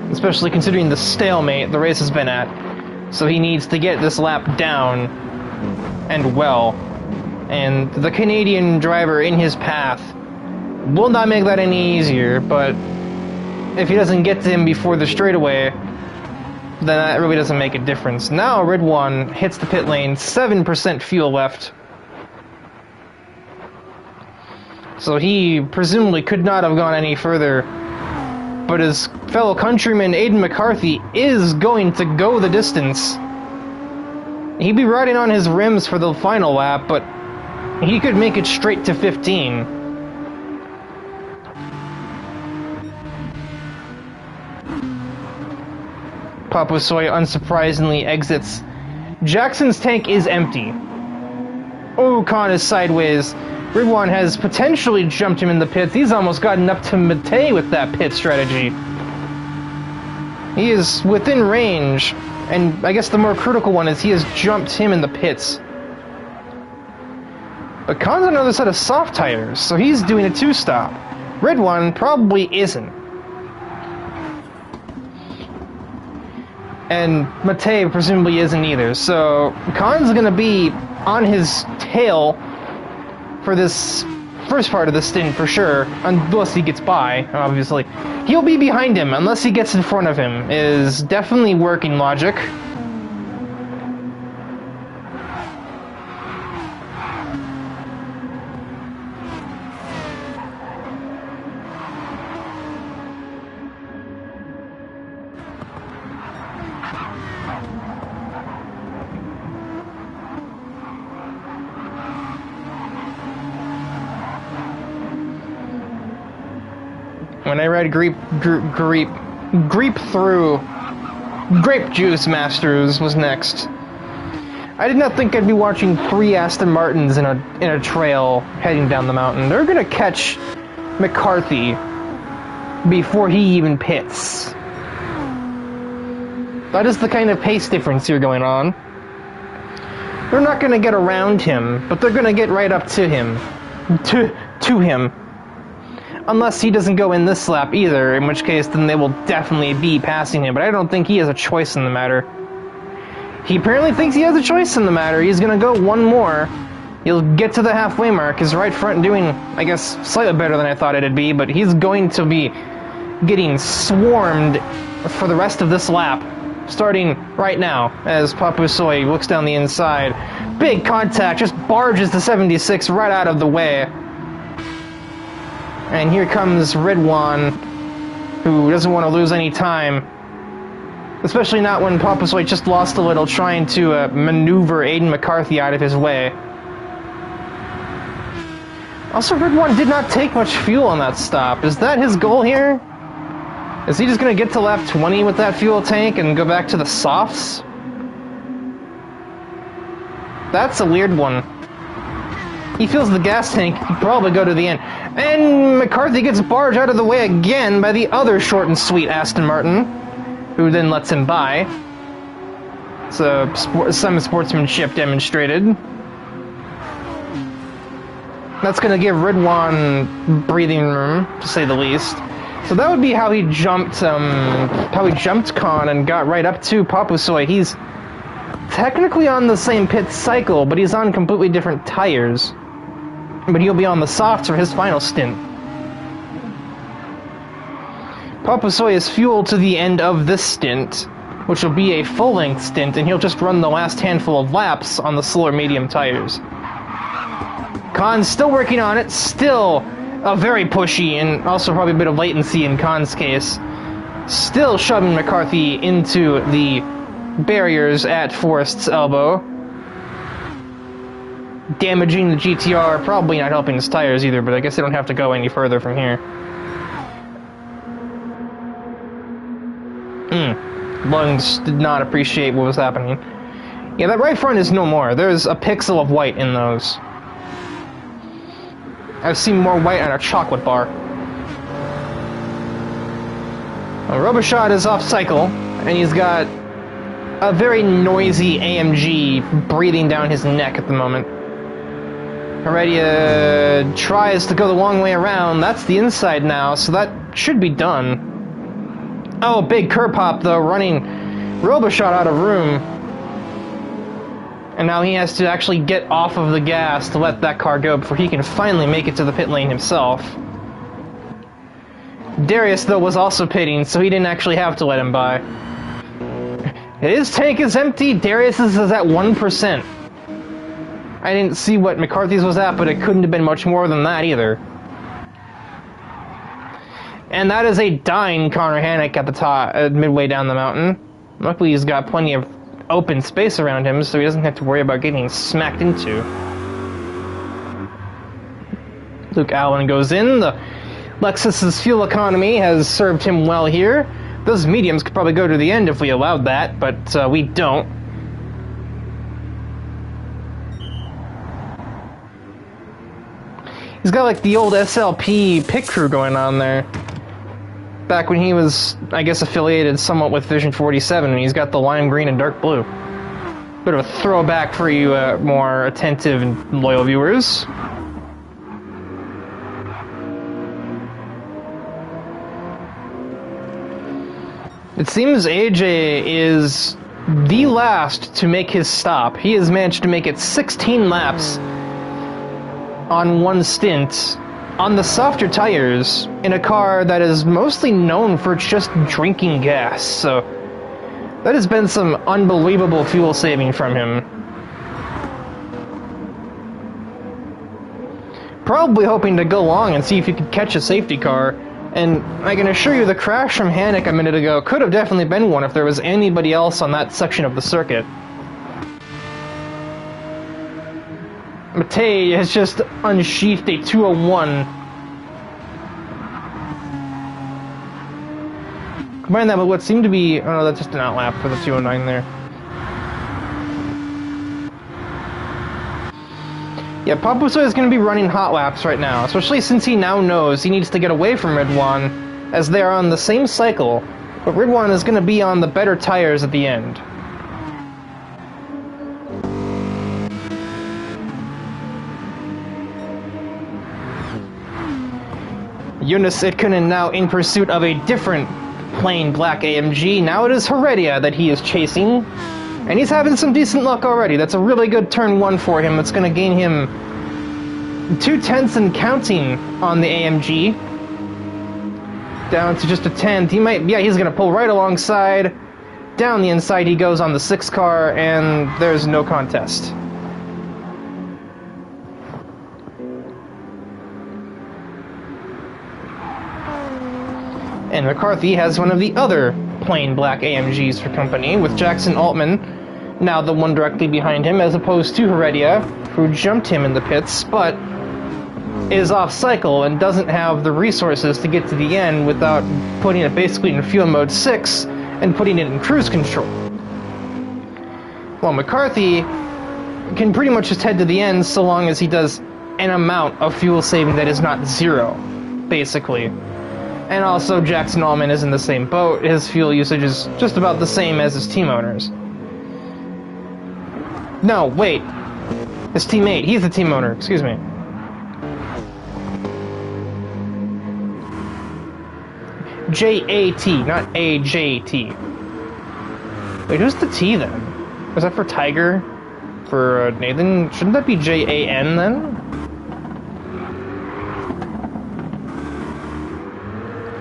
especially considering the stalemate the race has been at, so he needs to get this lap down, and well. And the Canadian driver in his path will not make that any easier, but if he doesn't get to him before the straightaway, then that really doesn't make a difference. Now Red One hits the pit lane, 7% fuel left. So he presumably could not have gone any further, but his fellow countryman Aiden McCarthy is going to go the distance. He'd be riding on his rims for the final lap, but he could make it straight to 15. Papusoy unsurprisingly exits. Jackson's tank is empty. Ocon is sideways. Ridwan has potentially jumped him in the pits. He's almost gotten up to Matei with that pit strategy. He is within range, and I guess the more critical one is he has jumped him in the pits. But Khan's on another set of soft tires, so he's doing a two-stop. Red One probably isn't. And Matei presumably isn't either, so Khan's going to be on his tail for this first part of the stint for sure, unless he gets by, obviously. He'll be behind him unless he gets in front of him, is definitely working logic. when I read Grape through Grape Juice Masters was next. I did not think I'd be watching 3 Aston Martins in a trail heading down the mountain. They're gonna catch McCarthy before he even pits. That is the kind of pace difference here going on. They're not gonna get around him, but they're gonna get right up to him. To him. Unless he doesn't go in this lap either, in which case then they will definitely be passing him, but I don't think he has a choice in the matter. He apparently thinks he has a choice in the matter. He's gonna go one more. He'll get to the halfway mark. His right front doing, I guess, slightly better than I thought it'd be, but he's going to be getting swarmed for the rest of this lap, starting right now, as Papusoy looks down the inside. Big contact, just barges the 76 right out of the way. And here comes Ridwan, who doesn't want to lose any time. Especially not when Papusoy just lost a little trying to maneuver Aiden McCarthy out of his way. Also, Ridwan did not take much fuel on that stop. Is that his goal here? Is he just going to get to lap 20 with that fuel tank and go back to the softs? That's a weird one. He feels the gas tank could probably go to the end. And McCarthy gets barged out of the way again by the other short and sweet Aston Martin, who then lets him by. So, some sportsmanship demonstrated. That's going to give Ridwan breathing room, to say the least. So that would be how he jumped Con and got right up to Papusoy. He's technically on the same pit cycle, but he's on completely different tires. But he'll be on the softs for his final stint. Papusoy is fueled to the end of this stint, which will be a full-length stint, and he'll just run the last handful of laps on the slower medium tires. Khan's still working on it, still very pushy, and also probably a bit of latency in Khan's case. Still shoving McCarthy into the barriers at Forrest's elbow. Damaging the GTR, probably not helping his tires either, but I guess they don't have to go any further from here. Lungs did not appreciate what was happening. Yeah, that right front is no more. There's a pixel of white in those. I've seen more white on a chocolate bar. Robichaud is off cycle, and he's got a very noisy AMG breathing down his neck at the moment. Heredia tries to go the long way around. That's the inside now, so that should be done. Oh, big curb hop, though, running Robichaud out of room. And now he has to actually get off of the gas to let that car go before he can finally make it to the pit lane himself. Darius, though, was also pitting, so he didn't actually have to let him by. His tank is empty. Darius's is at 1%. I didn't see what McCarthy's was at, but it couldn't have been much more than that either. And that is a dying Connor Hannock at the top, midway down the mountain. Luckily, he's got plenty of open space around him, so he doesn't have to worry about getting smacked into. Luke Allen goes in. The Lexus's fuel economy has served him well here. Those mediums could probably go to the end if we allowed that, but we don't. He's got like the old SLP pit crew going on there. Back when he was, I guess, affiliated somewhat with Vision 47, and he's got the lime green and dark blue. Bit of a throwback for you more attentive and loyal viewers. It seems AJ is the last to make his stop. He has managed to make it 16 laps on one stint on the softer tires in a car that is mostly known for just drinking gas, so that has been some unbelievable fuel saving from him. Probably hoping to go long and see if he could catch a safety car, and I can assure you the crash from Hannock a minute ago could have definitely been one if there was anybody else on that section of the circuit. Matei has just unsheathed a 201. Combine that with what seemed to be... Oh, no, that's just an outlap for the 209 there. Yeah, Papuso is going to be running hot laps right now, especially since he now knows he needs to get away from Ridwan, as they are on the same cycle, but Ridwan is going to be on the better tires at the end. Yunus Itkunen now in pursuit of a different plain black AMG. Now it is Heredia that he is chasing. And he's having some decent luck already. That's a really good turn one for him. It's going to gain him 2/10 and counting on the AMG. Down to just a 10th. He might, yeah, he's going to pull right alongside. Down the inside he goes on the 6 car, and there's no contest. And McCarthy has one of the other plain black AMGs for company, with Jackson Altman now the one directly behind him, as opposed to Heredia, who jumped him in the pits, but is off cycle and doesn't have the resources to get to the end without putting it basically in fuel mode 6 and putting it in cruise control. Well, McCarthy can pretty much just head to the end so long as he does an amount of fuel saving that is not 0, basically. And also, Jackson Allman is in the same boat. His fuel usage is just about the same as his team owner's. No, wait. His teammate. He's the team owner. Excuse me. J-A-T, not A-J-T. Wait, who's the T then? Is that for Tiger? For Nathan? Shouldn't that be J-A-N then?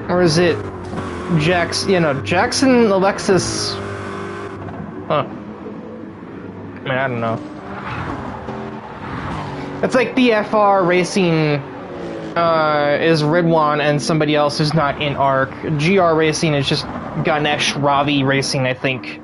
Or is it Jackson Alexis? Huh. I mean, I don't know. It's like DFR Racing is Ridwan and somebody else who's not in ARC. GR Racing is just Ganesh Ravi Racing, I think.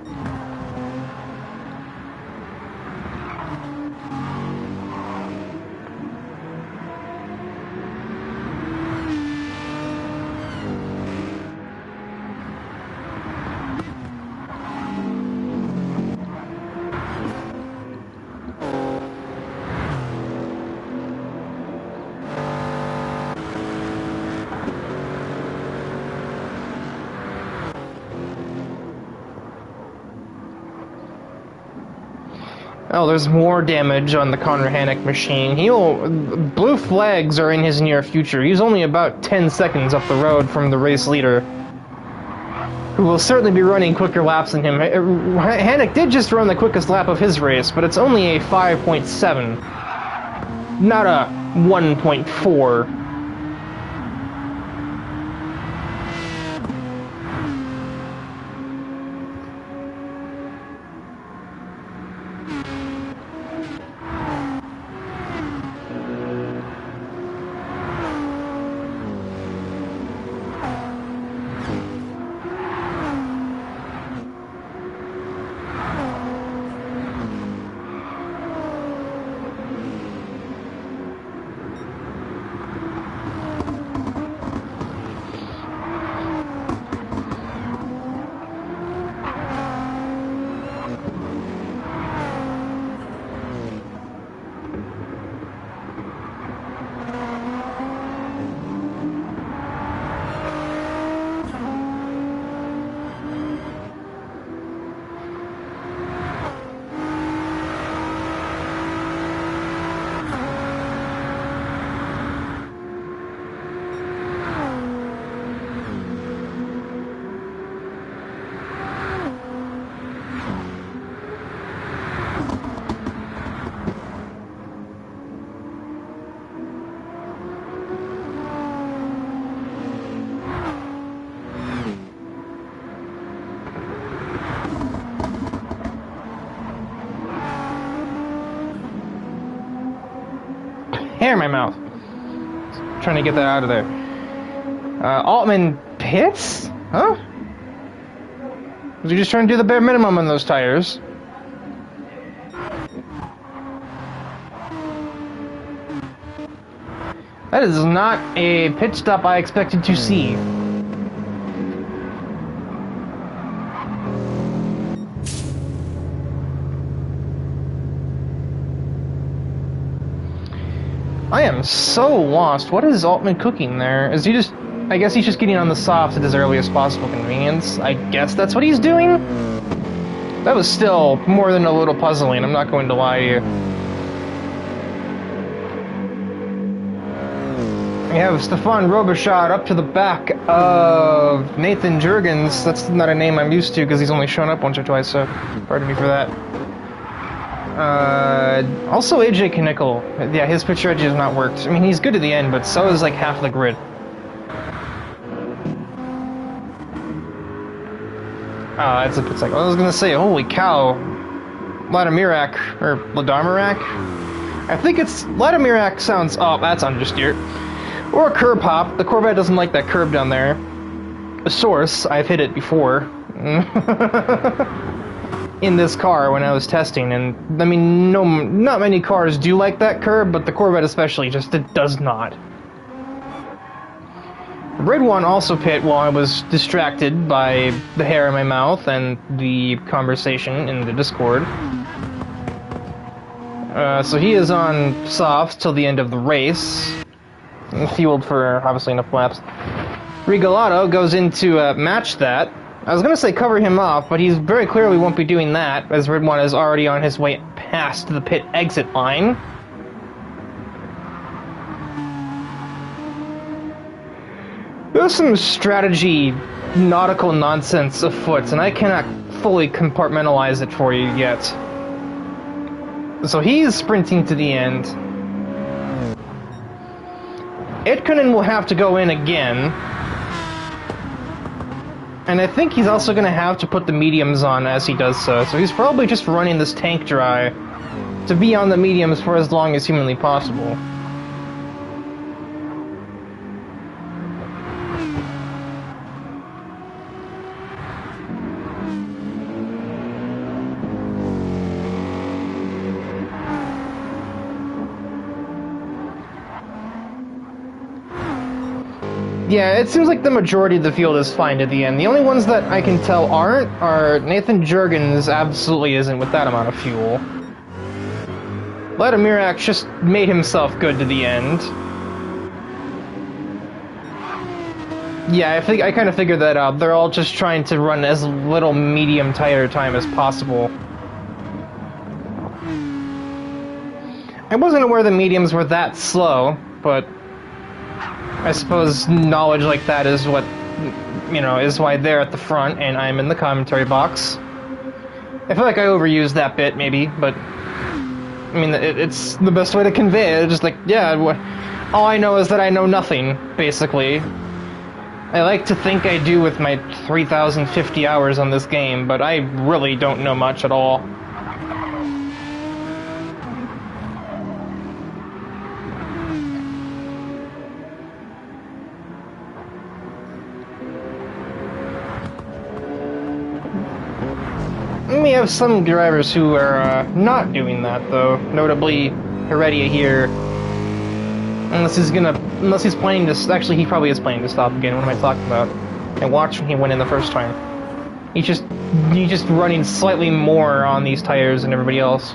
Oh, there's more damage on the Connor Hannock machine. Blue flags are in his near future. He's only about 10 seconds up the road from the race leader, who will certainly be running quicker laps than him. Hannock did just run the quickest lap of his race, but it's only a 5.7, not a 1.4. Hair in my mouth. Trying to get that out of there. Altman pits? Huh? Was he just trying to do the bare minimum on those tires? That is not a pit stop I expected to see. I am so lost. What is Altman cooking there? Is he just... I guess he's just getting on the softs at his earliest possible convenience. I guess that's what he's doing? That was still more than a little puzzling, I'm not going to lie to you. We have Stefan Robichaud up to the back of Nathan Jurgens. That's not a name I'm used to because he's only shown up once or twice, so pardon me for that. Also AJ Knickel. Yeah, his pit strategy has not worked. I mean, he's good to the end, but so is like half the grid. It's like, I was gonna say, holy cow. Vladimirak, or Vladimirak? I think it's, Vladimirak sounds, oh, that's understeer. Or a curb hop. The Corvette doesn't like that curb down there. A source, I've hit it before. In this car when I was testing, and I mean, not many cars do like that curb, but the Corvette especially, just, it does not. Red One also pit while I was distracted by the hair in my mouth and the conversation in the Discord. So he is on softs till the end of the race. Fueled for, obviously, enough laps. Regalado goes into match that. I was going to say cover him off, but he very clearly won't be doing that, as Red One is already on his way past the pit exit line. There's some strategy, nautical nonsense afoot, and I cannot fully compartmentalize it for you yet. So he's sprinting to the end. Edkonen will have to go in again. And I think he's also going to have to put the mediums on as he does so. So he's probably just running this tank dry to be on the mediums for as long as humanly possible. Yeah, it seems like the majority of the field is fine at the end. The only ones that I can tell aren't are Nathan Jurgens absolutely isn't with that amount of fuel. Vladimirak just made himself good to the end. Yeah, I kind of figured that out. They're all just trying to run as little medium tire time as possible. I wasn't aware the mediums were that slow, but I suppose knowledge like that is what, you know, is why they're at the front and I'm in the commentary box. I feel like I overused that bit, maybe, but I mean, it's the best way to convey it. It's just like, yeah, all I know is that I know nothing, basically. I like to think I do with my 3,050 hours on this game, but I really don't know much at all. We have some drivers who are not doing that, though. Notably, Heredia here. Unless he's planning to. Actually, he probably is planning to stop again. What am I talking about? And watch when he went in the first time. He's just running slightly more on these tires than everybody else.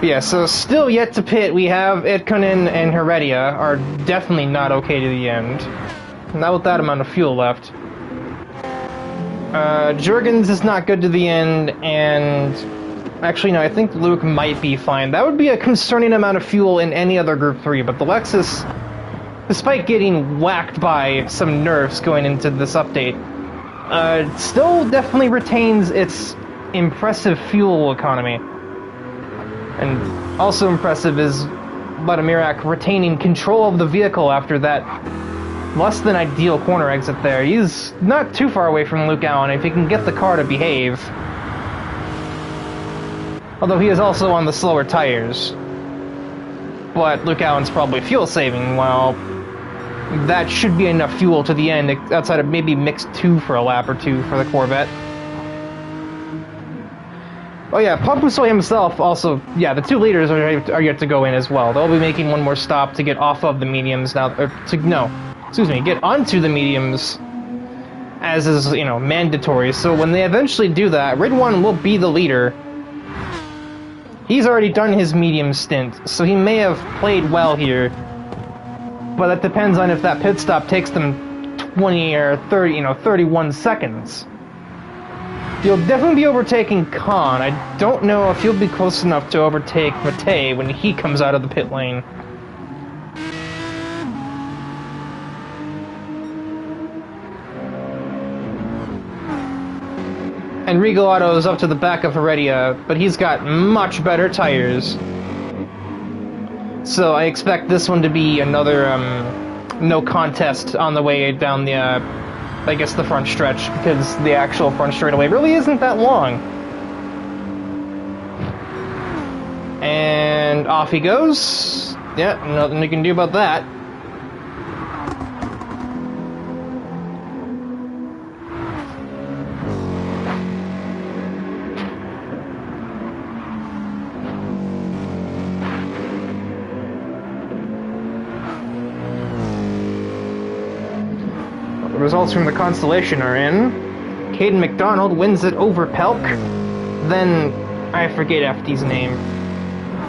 Yeah, so still yet to pit, we have Edkonen and Heredia are definitely not okay to the end. Not with that amount of fuel left. Jurgens is not good to the end, and actually no, I think Luke might be fine. That would be a concerning amount of fuel in any other Group 3, but the Lexus, despite getting whacked by some nerfs going into this update, still definitely retains its impressive fuel economy. And also impressive is Vladimirak retaining control of the vehicle after that less than ideal corner exit there. He's not too far away from Luke Allen if he can get the car to behave. Although he is also on the slower tires. But Luke Allen's probably fuel saving, while that should be enough fuel to the end, outside of maybe mixed 2 for a lap or 2 for the Corvette. Oh yeah, Papuso himself also, yeah, the 2 leaders are yet to go in as well. They'll be making one more stop to get off of the mediums now, get onto the mediums, as is, you know, mandatory. So when they eventually do that, Ridwan will be the leader. He's already done his medium stint, so he may have played well here. But that depends on if that pit stop takes them 20 or 30, 31 seconds. You'll definitely be overtaking Khan. I don't know if you'll be close enough to overtake Matei when he comes out of the pit lane. And Regal Auto is up to the back of Heredia, but he's got much better tires. So I expect this one to be another no contest on the way down the I guess the front stretch, because the actual front straightaway really isn't that long. And off he goes. Yeah, nothing you can do about that. Results from the Constellation are in. Caden McDonald wins it over Pelk. Then, I forget FD's name.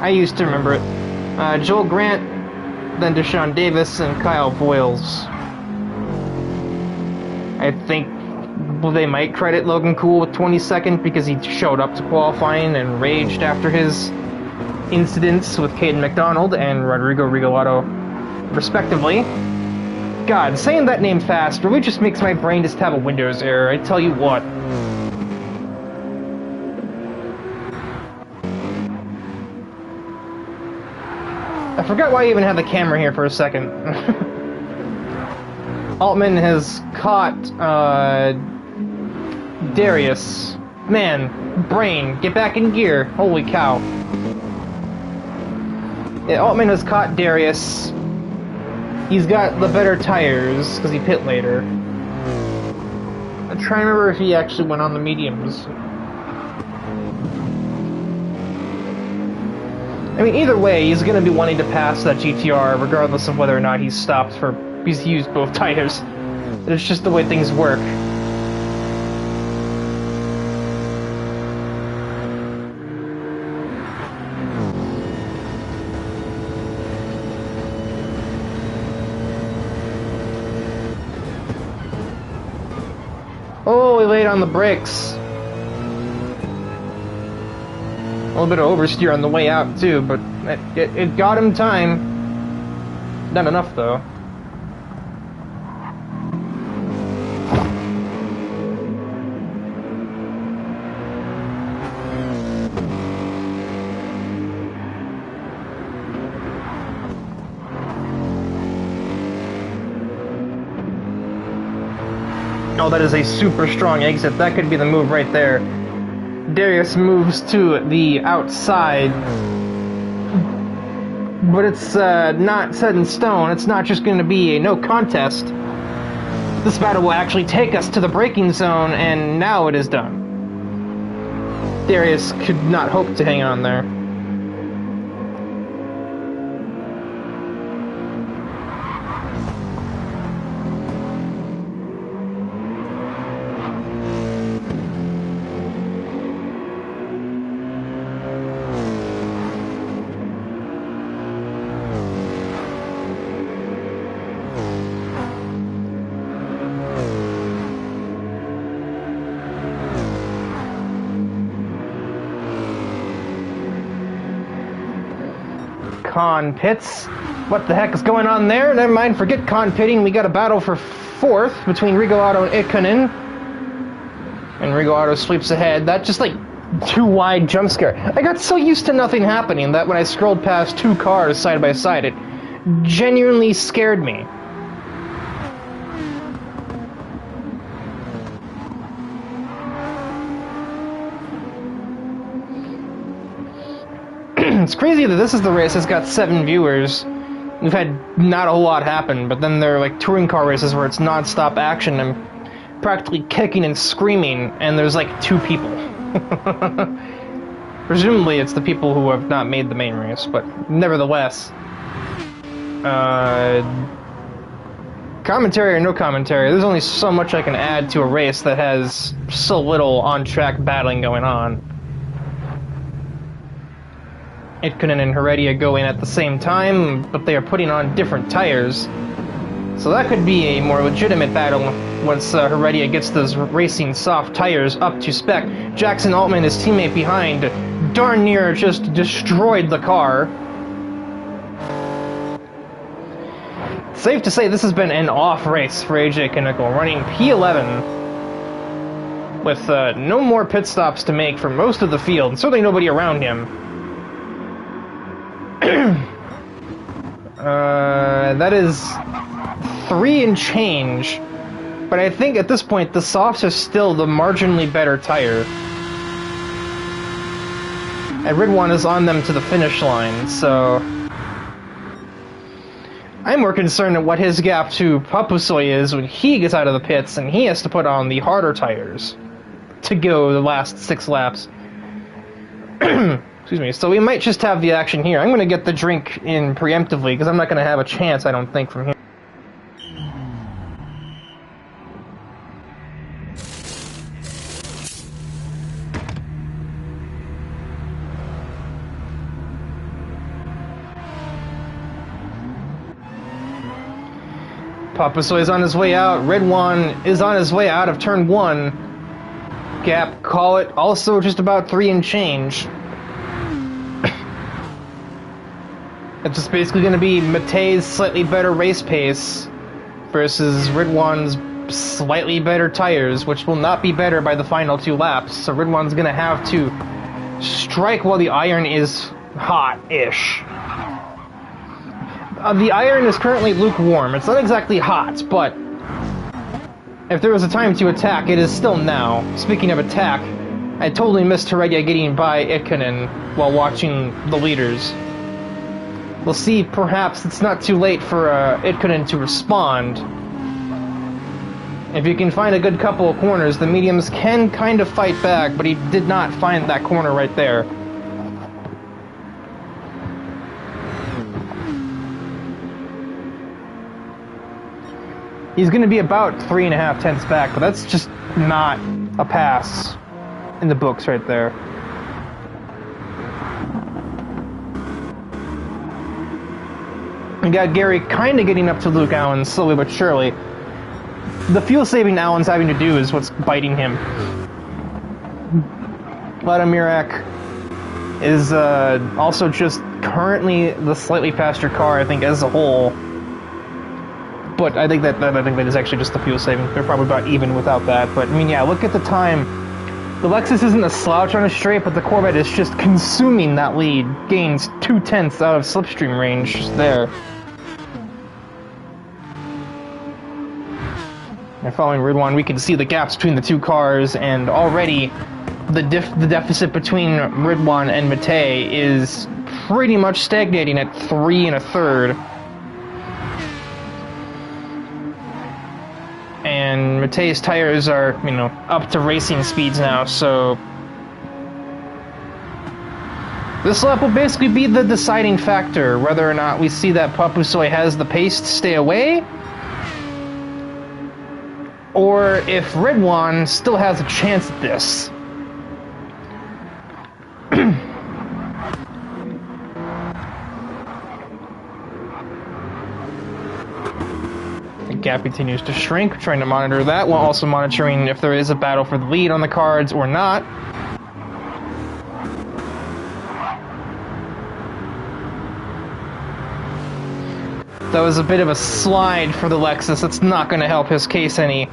I used to remember it. Joel Grant, then Deshaun Davis, and Kyle Voiles. I think they might credit Logan Cool with 22nd because he showed up to qualifying and raged after his incidents with Caden McDonald and Rodrigo Regalado, respectively. God, saying that name fast really just makes my brain just have a Windows error, I tell you what. I forgot why I even had the camera here for a second. Altman has caught, Darius. Man, brain, get back in gear. Holy cow. Yeah, Altman has caught Darius. He's got the better tires, because he pit later. I'm trying to remember if he actually went on the mediums. I mean, either way, he's going to be wanting to pass that GTR, regardless of whether or not he's stopped for... he's used both tires. It's just the way things work. Oh, he laid on the brakes. A little bit of oversteer on the way out, too, but it got him time. Not enough, though. Oh, that is a super strong exit. That could be the move right there. Darius moves to the outside. But it's not set in stone. It's not just going to be a no contest. This battle will actually take us to the braking zone, and now it is done. Darius could not hope to hang on there. Con pits. What the heck is going on there? Never mind, forget con pitting. We got a battle for 4th between Regalado and Ikonen. And Regalado sweeps ahead. That just like too wide jump scare. I got so used to nothing happening that when I scrolled past 2 cars side by side, it genuinely scared me. It's crazy that this is the race that's got 7 viewers. We've had not a whole lot happen, but then there are like touring car races where it's non-stop action and practically kicking and screaming, and there's like 2 people. Presumably it's the people who have not made the main race, but nevertheless. Commentary or no commentary, there's only so much I can add to a race that has so little on-track battling going on. Itkonen and Heredia go in at the same time, but they are putting on different tires. So that could be a more legitimate battle once Heredia gets those racing soft tires up to spec. Jackson Altman, his teammate behind, darn near just destroyed the car. Safe to say this has been an off race for AJ Kinnickle, running P11 with no more pit stops to make for most of the field, and certainly nobody around him. That is 3 and change, but I think at this point the softs are still the marginally better tire. And Ridwan is on them to the finish line, so I'm more concerned at what his gap to Papusoy is when he gets out of the pits and he has to put on the harder tires to go the last 6 laps. Excuse me, so we might just have the action here. I'm going to get the drink in preemptively because I'm not going to have a chance, I don't think, from here. Papusoy is on his way out. Ridwan is on his way out of turn 1. Gap, call it, also just about 3 and change. It's just basically going to be Matei's slightly better race pace versus Ridwan's slightly better tires, which will not be better by the final 2 laps. So Ridwan's going to have to strike while the iron is hot-ish. The iron is currently lukewarm. It's not exactly hot, but if there was a time to attack, it is still now. Speaking of attack, I totally missed Heredia getting by Itkonen while watching the leaders. We'll see, perhaps it's not too late for Itkonen to respond. If you can find a good couple of corners, the mediums can kind of fight back, but he did not find that corner right there. He's going to be about 3.5 tenths back, but that's just not a pass in the books right there. We got Gary kind of getting up to Luke Allen slowly but surely. The fuel saving Allen's having to do is what's biting him. Vladimirak is also just currently the slightly faster car, I think, as a whole. But I think that is actually just the fuel saving. They're probably about even without that. But I mean, yeah, look at the time. The Lexus isn't a slouch on a straight, but the Corvette is just consuming that lead. Gains 2 tenths out of slipstream range just there. And following Ridwan, we can see the gaps between the 2 cars, and already the deficit between Ridwan and Matei is pretty much stagnating at 3 1/3. And Matei's tires are, you know, up to racing speeds now, so this lap will basically be the deciding factor, whether or not we see that Papusoy has the pace to stay away, or if Ridwan still has a chance at this. The gap continues to shrink, trying to monitor that while also monitoring if there is a battle for the lead on the cards or not. That was a bit of a slide for the Lexus. It's not going to help his case any.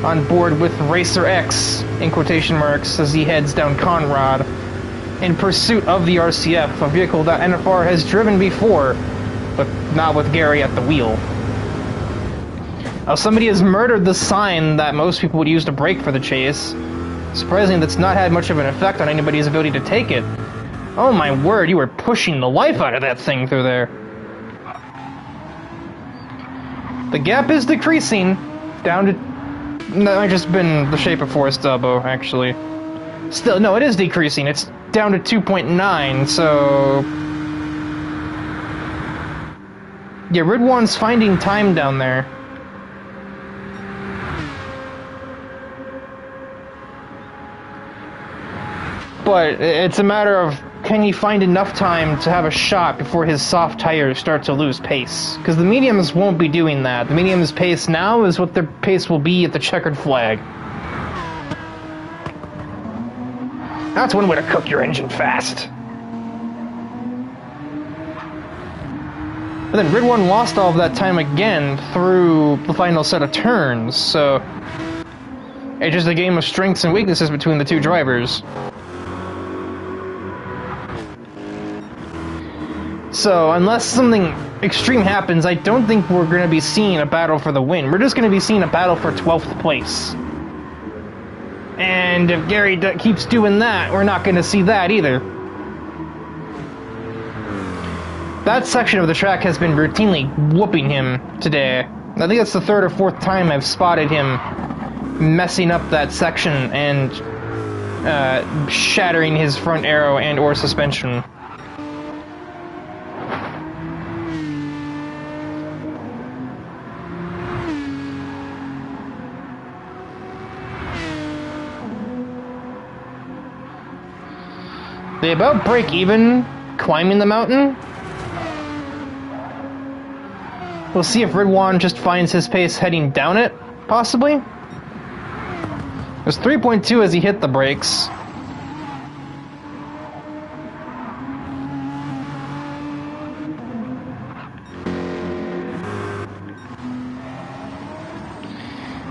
On board with Racer X, in quotation marks, as he heads down Conrad in pursuit of the RCF, a vehicle that NFR has driven before, but not with Gary at the wheel. Somebody has murdered the sign that most people would use to brake for the chase. Surprisingly, that's not had much of an effect on anybody's ability to take it. Oh my word, you were pushing the life out of that thing through there. The gap is decreasing down to... That might just been the shape of Forrest Dubbo, actually. Still, no, it is decreasing. It's down to 2.9, so... Yeah, Ridwan's finding time down there. But it's a matter of, can he find enough time to have a shot before his soft tires start to lose pace? Because the mediums won't be doing that. The mediums' pace now is what their pace will be at the checkered flag. That's one way to cook your engine fast. But then Ridwan lost all of that time again through the final set of turns, so... It's just a game of strengths and weaknesses between the two drivers. So, unless something extreme happens, I don't think we're going to be seeing a battle for the win. We're just going to be seeing a battle for 12th place. And if Gary keeps doing that, we're not going to see that either. That section of the track has been routinely whooping him today. I think that's the third or fourth time I've spotted him messing up that section and shattering his front aero and or suspension. They about break even climbing the mountain. We'll see if Ridwan just finds his pace heading down it, possibly. It was 3.2 as he hit the brakes.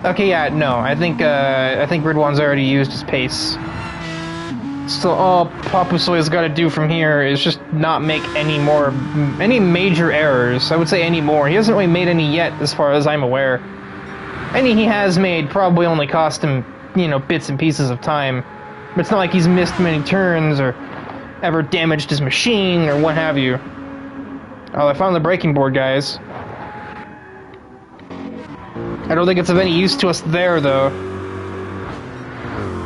Okay, yeah, no, I think Ridwan's already used his pace. So all Papusoy's got to do from here is just not make any major errors. I would say any more. He hasn't really made any yet, as far as I'm aware. Any he has made probably only cost him, you know, bits and pieces of time. But it's not like he's missed many turns or ever damaged his machine or what have you. Oh, I found the braking board, guys. I don't think it's of any use to us there, though.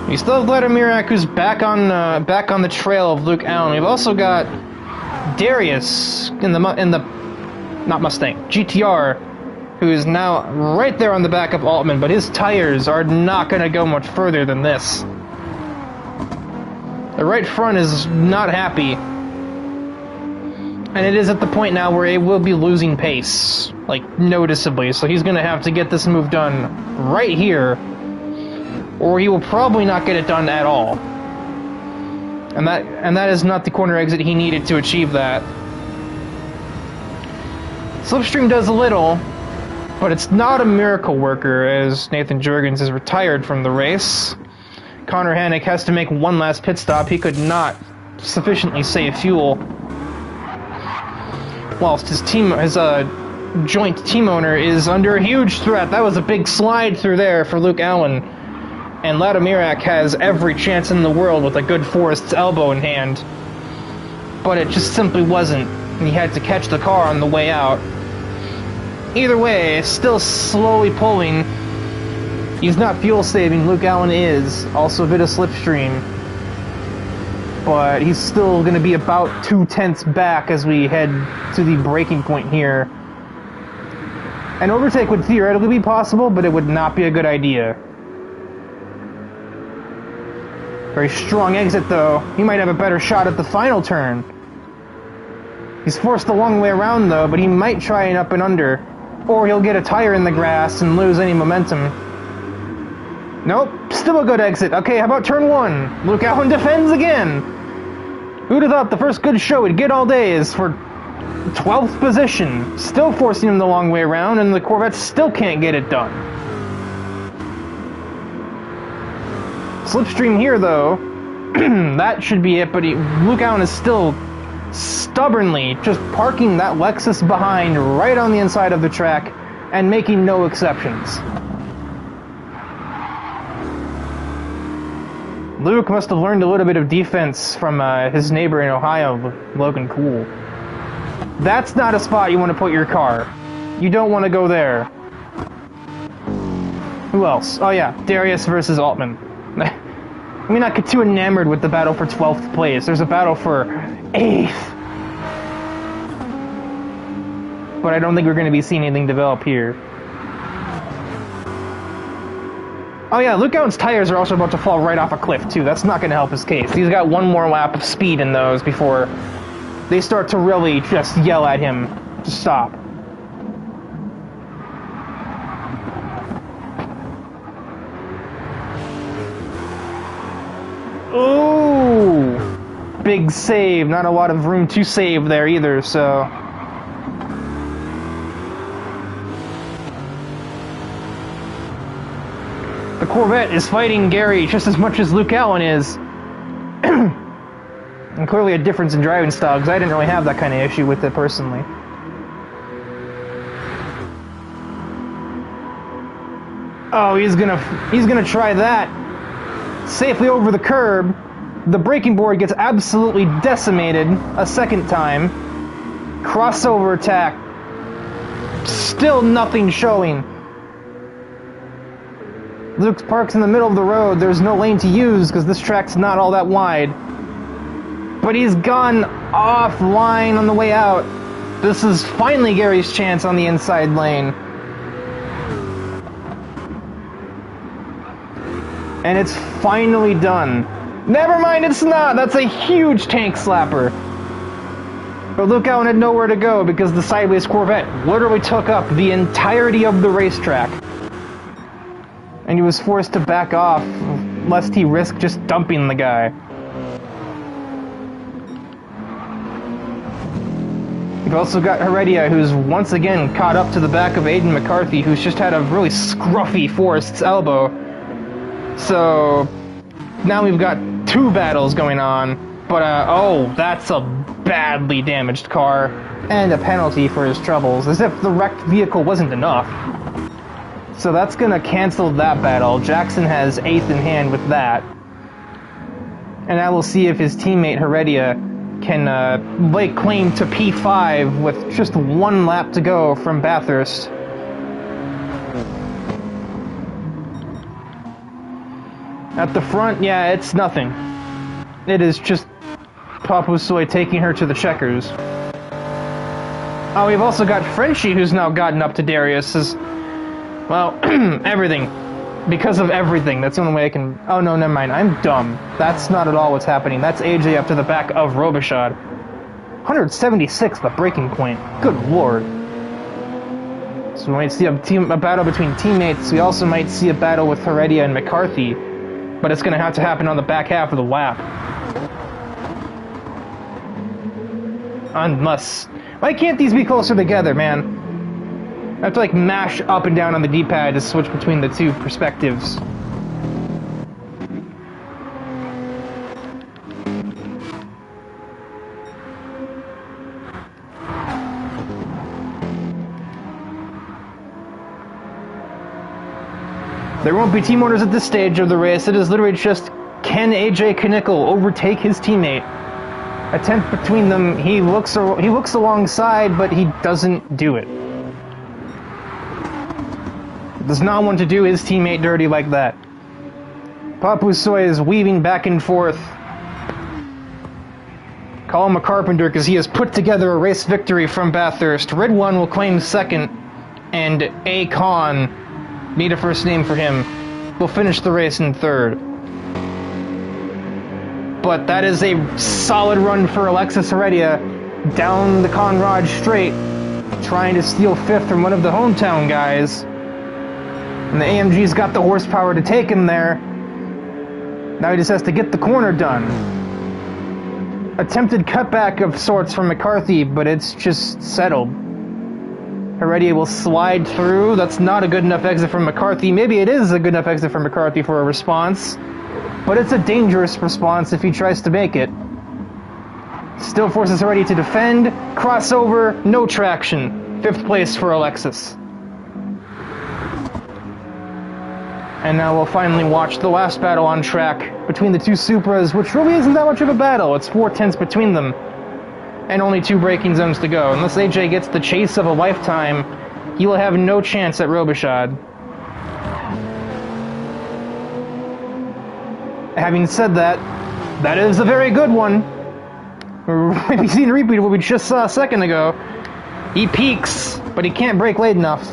We still have Vladimirak, who's back on the trail of Luke Allen. We've also got Darius in the not Mustang, GTR, who is now right there on the back of Altman, but his tires are not going to go much further than this. The right front is not happy, and it is at the point now where it will be losing pace, like noticeably. So he's going to have to get this move done right here, or he will probably not get it done at all. And that is not the corner exit he needed to achieve that. Slipstream does a little, but it's not a miracle worker, as Nathan Jurgens is retired from the race. Connor Hannick has to make one last pit stop. He could not sufficiently save fuel, whilst his joint team owner is under a huge threat. That was a big slide through there for Luke Allen. And Vladimirak has every chance in the world with a good Forrest's elbow in hand. But it just simply wasn't. He had to catch the car on the way out. Either way, still slowly pulling. He's not fuel saving, Luke Allen is. Also a bit of slipstream. But he's still going to be about 2/10 back as we head to the braking point here. An overtake would theoretically be possible, but it would not be a good idea. Very strong exit, though. He might have a better shot at the final turn. He's forced the long way around, though, but he might try an up and under. Or he'll get a tire in the grass and lose any momentum. Nope, still a good exit. Okay, how about turn one? Luke Allen defends again. Who'd have thought the first good show we'd get all day is for 12th position. Still forcing him the long way around, and the Corvette still can't get it done. Slipstream here, though. That should be it, but Luke Allen is still stubbornly just parking that Lexus behind right on the inside of the track and making no exceptions. Luke must have learned a little bit of defense from his neighbor in Ohio, Logan Cool. That's not a spot you want to put your car. You don't want to go there. Who else? Oh yeah, Darius versus Altman. Let me not get too enamored with the battle for 12th place. There's a battle for 8th. But I don't think we're going to be seeing anything develop here. Oh yeah, Luke Allen's tires are also about to fall right off a cliff too. That's not going to help his case. He's got one more lap of speed in those before they start to really just yell at him to stop. Ooh! Big save. Not a lot of room to save there either, so... The Corvette is fighting Gary just as much as Luke Allen is. And clearly a difference in driving style, because I didn't really have that kind of issue with it personally. Oh, he's gonna try that. Safely over the curb. The braking board gets absolutely decimated a second time. Crossover attack. Still nothing showing. Luke parks in the middle of the road. There's no lane to use because this track's not all that wide. But he's gone offline on the way out. This is finally Gary's chance on the inside lane. And it's finally done. Never mind, it's not! That's a huge tank slapper. But Luke Allen had nowhere to go because the sideways Corvette literally took up the entirety of the racetrack. And he was forced to back off, lest he risk just dumping the guy. You've also got Heredia, who's once again caught up to the back of Aiden McCarthy, who's just had a really scruffy Forrest's elbow. So, now we've got two battles going on, but oh, that's a badly damaged car, and a penalty for his troubles, as if the wrecked vehicle wasn't enough. So that's gonna cancel that battle. Jackson has 8th in hand with that. And I will see if his teammate Heredia can lay claim to P5 with just one lap to go from Bathurst. At the front, yeah, it's nothing. It is just Papusoy taking her to the checkers. Oh, we've also got Frenchie, who's now gotten up to Darius's. Well, everything. Because of everything. That's the only way I can... Oh, no, never mind. I'm dumb. That's not at all what's happening. That's AJ up to the back of Robichaud. 176, the breaking point. Good lord. So we might see a battle between teammates. We also might see a battle with Heredia and McCarthy. But it's going to have to happen on the back half of the lap. Unless... Why can't these be closer together, man? I have to, like, mash up and down on the D-pad to switch between the two perspectives. There won't be team orders at this stage of the race. It is literally just, can AJ Knickel overtake his teammate? Attempt between them. He looks alongside, but he doesn't do it. Does not want to do his teammate dirty like that. Papusoy is weaving back and forth. Call him a carpenter because he has put together a race victory from Bathurst. Red One will claim 2nd, and A-Con, need a first name for him, will finish the race in 3rd. But that is a solid run for Alexis Heredia down the Conrad Straight, trying to steal 5th from one of the hometown guys. And the AMG's got the horsepower to take him there. Now he just has to get the corner done. Attempted cutback of sorts from McCarthy, but it's just settled. Heredia will slide through. That's not a good enough exit from McCarthy. Maybe it is a good enough exit from McCarthy for a response. But it's a dangerous response if he tries to make it. Still forces Heredia to defend. Crossover, no traction. 5th place for Alexis. And now we'll finally watch the last battle on track between the two Supras, which really isn't that much of a battle. It's 4/10 between them. And only 2 braking zones to go. Unless AJ gets the chase of a lifetime, he will have no chance at Robichaud. Having said that, that is a very good one. We've seen a repeat of what we just saw a second ago. He peaks, but he can't brake late enough.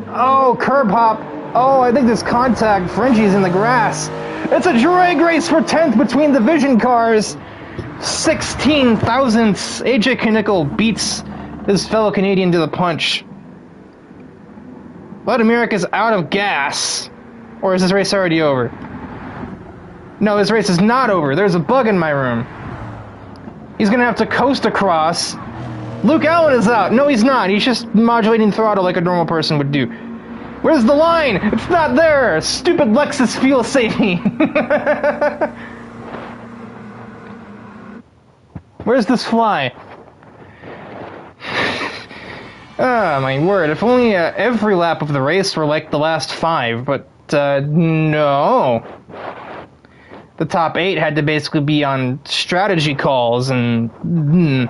Oh, curb hop. Oh, I think there's contact. Frenchie's in the grass. It's a drag race for 10th between the Vision cars. 16 thousandths. AJ Knickel beats his fellow Canadian to the punch. Let America's out of gas. Or is this race already over? No, this race is not over. There's a bug in my room. He's gonna have to coast across. Luke Allen is out. No, he's not. He's just modulating throttle like a normal person would do. Where's the line? It's not there! Stupid Lexus fuel saving! Where's this fly? Ah, my word. If only every lap of the race were like the last 5, but no. The top 8 had to basically be on strategy calls, and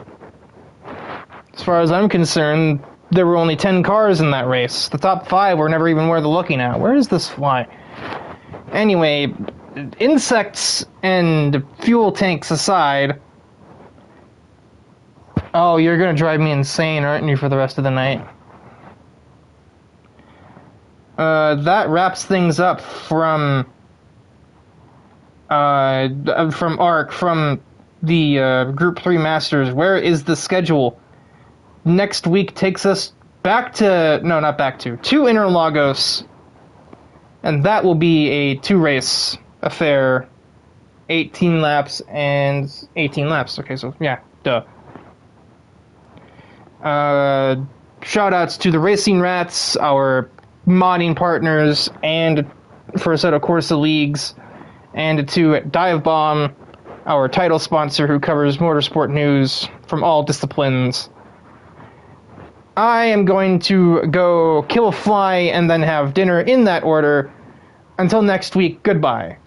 as far as I'm concerned, there were only 10 cars in that race. The top 5 were never even worth looking at. Where is this fly? Anyway, insects and fuel tanks aside... Oh, you're gonna drive me insane, aren't you, for the rest of the night? That wraps things up from ARC, from the Group 3 Masters. Where is the schedule? Next week takes us back to... No, not back to Interlagos. And that will be a 2-race affair. 18 laps and 18 laps. Okay, so, yeah, duh. Shoutouts to the Racing Rats, our modding partners, and for a set of Corsa leagues, and to DIVEBOMB, our title sponsor who covers motorsport news from all disciplines. I am going to go kill a fly and then have dinner in that order. Until next week, goodbye.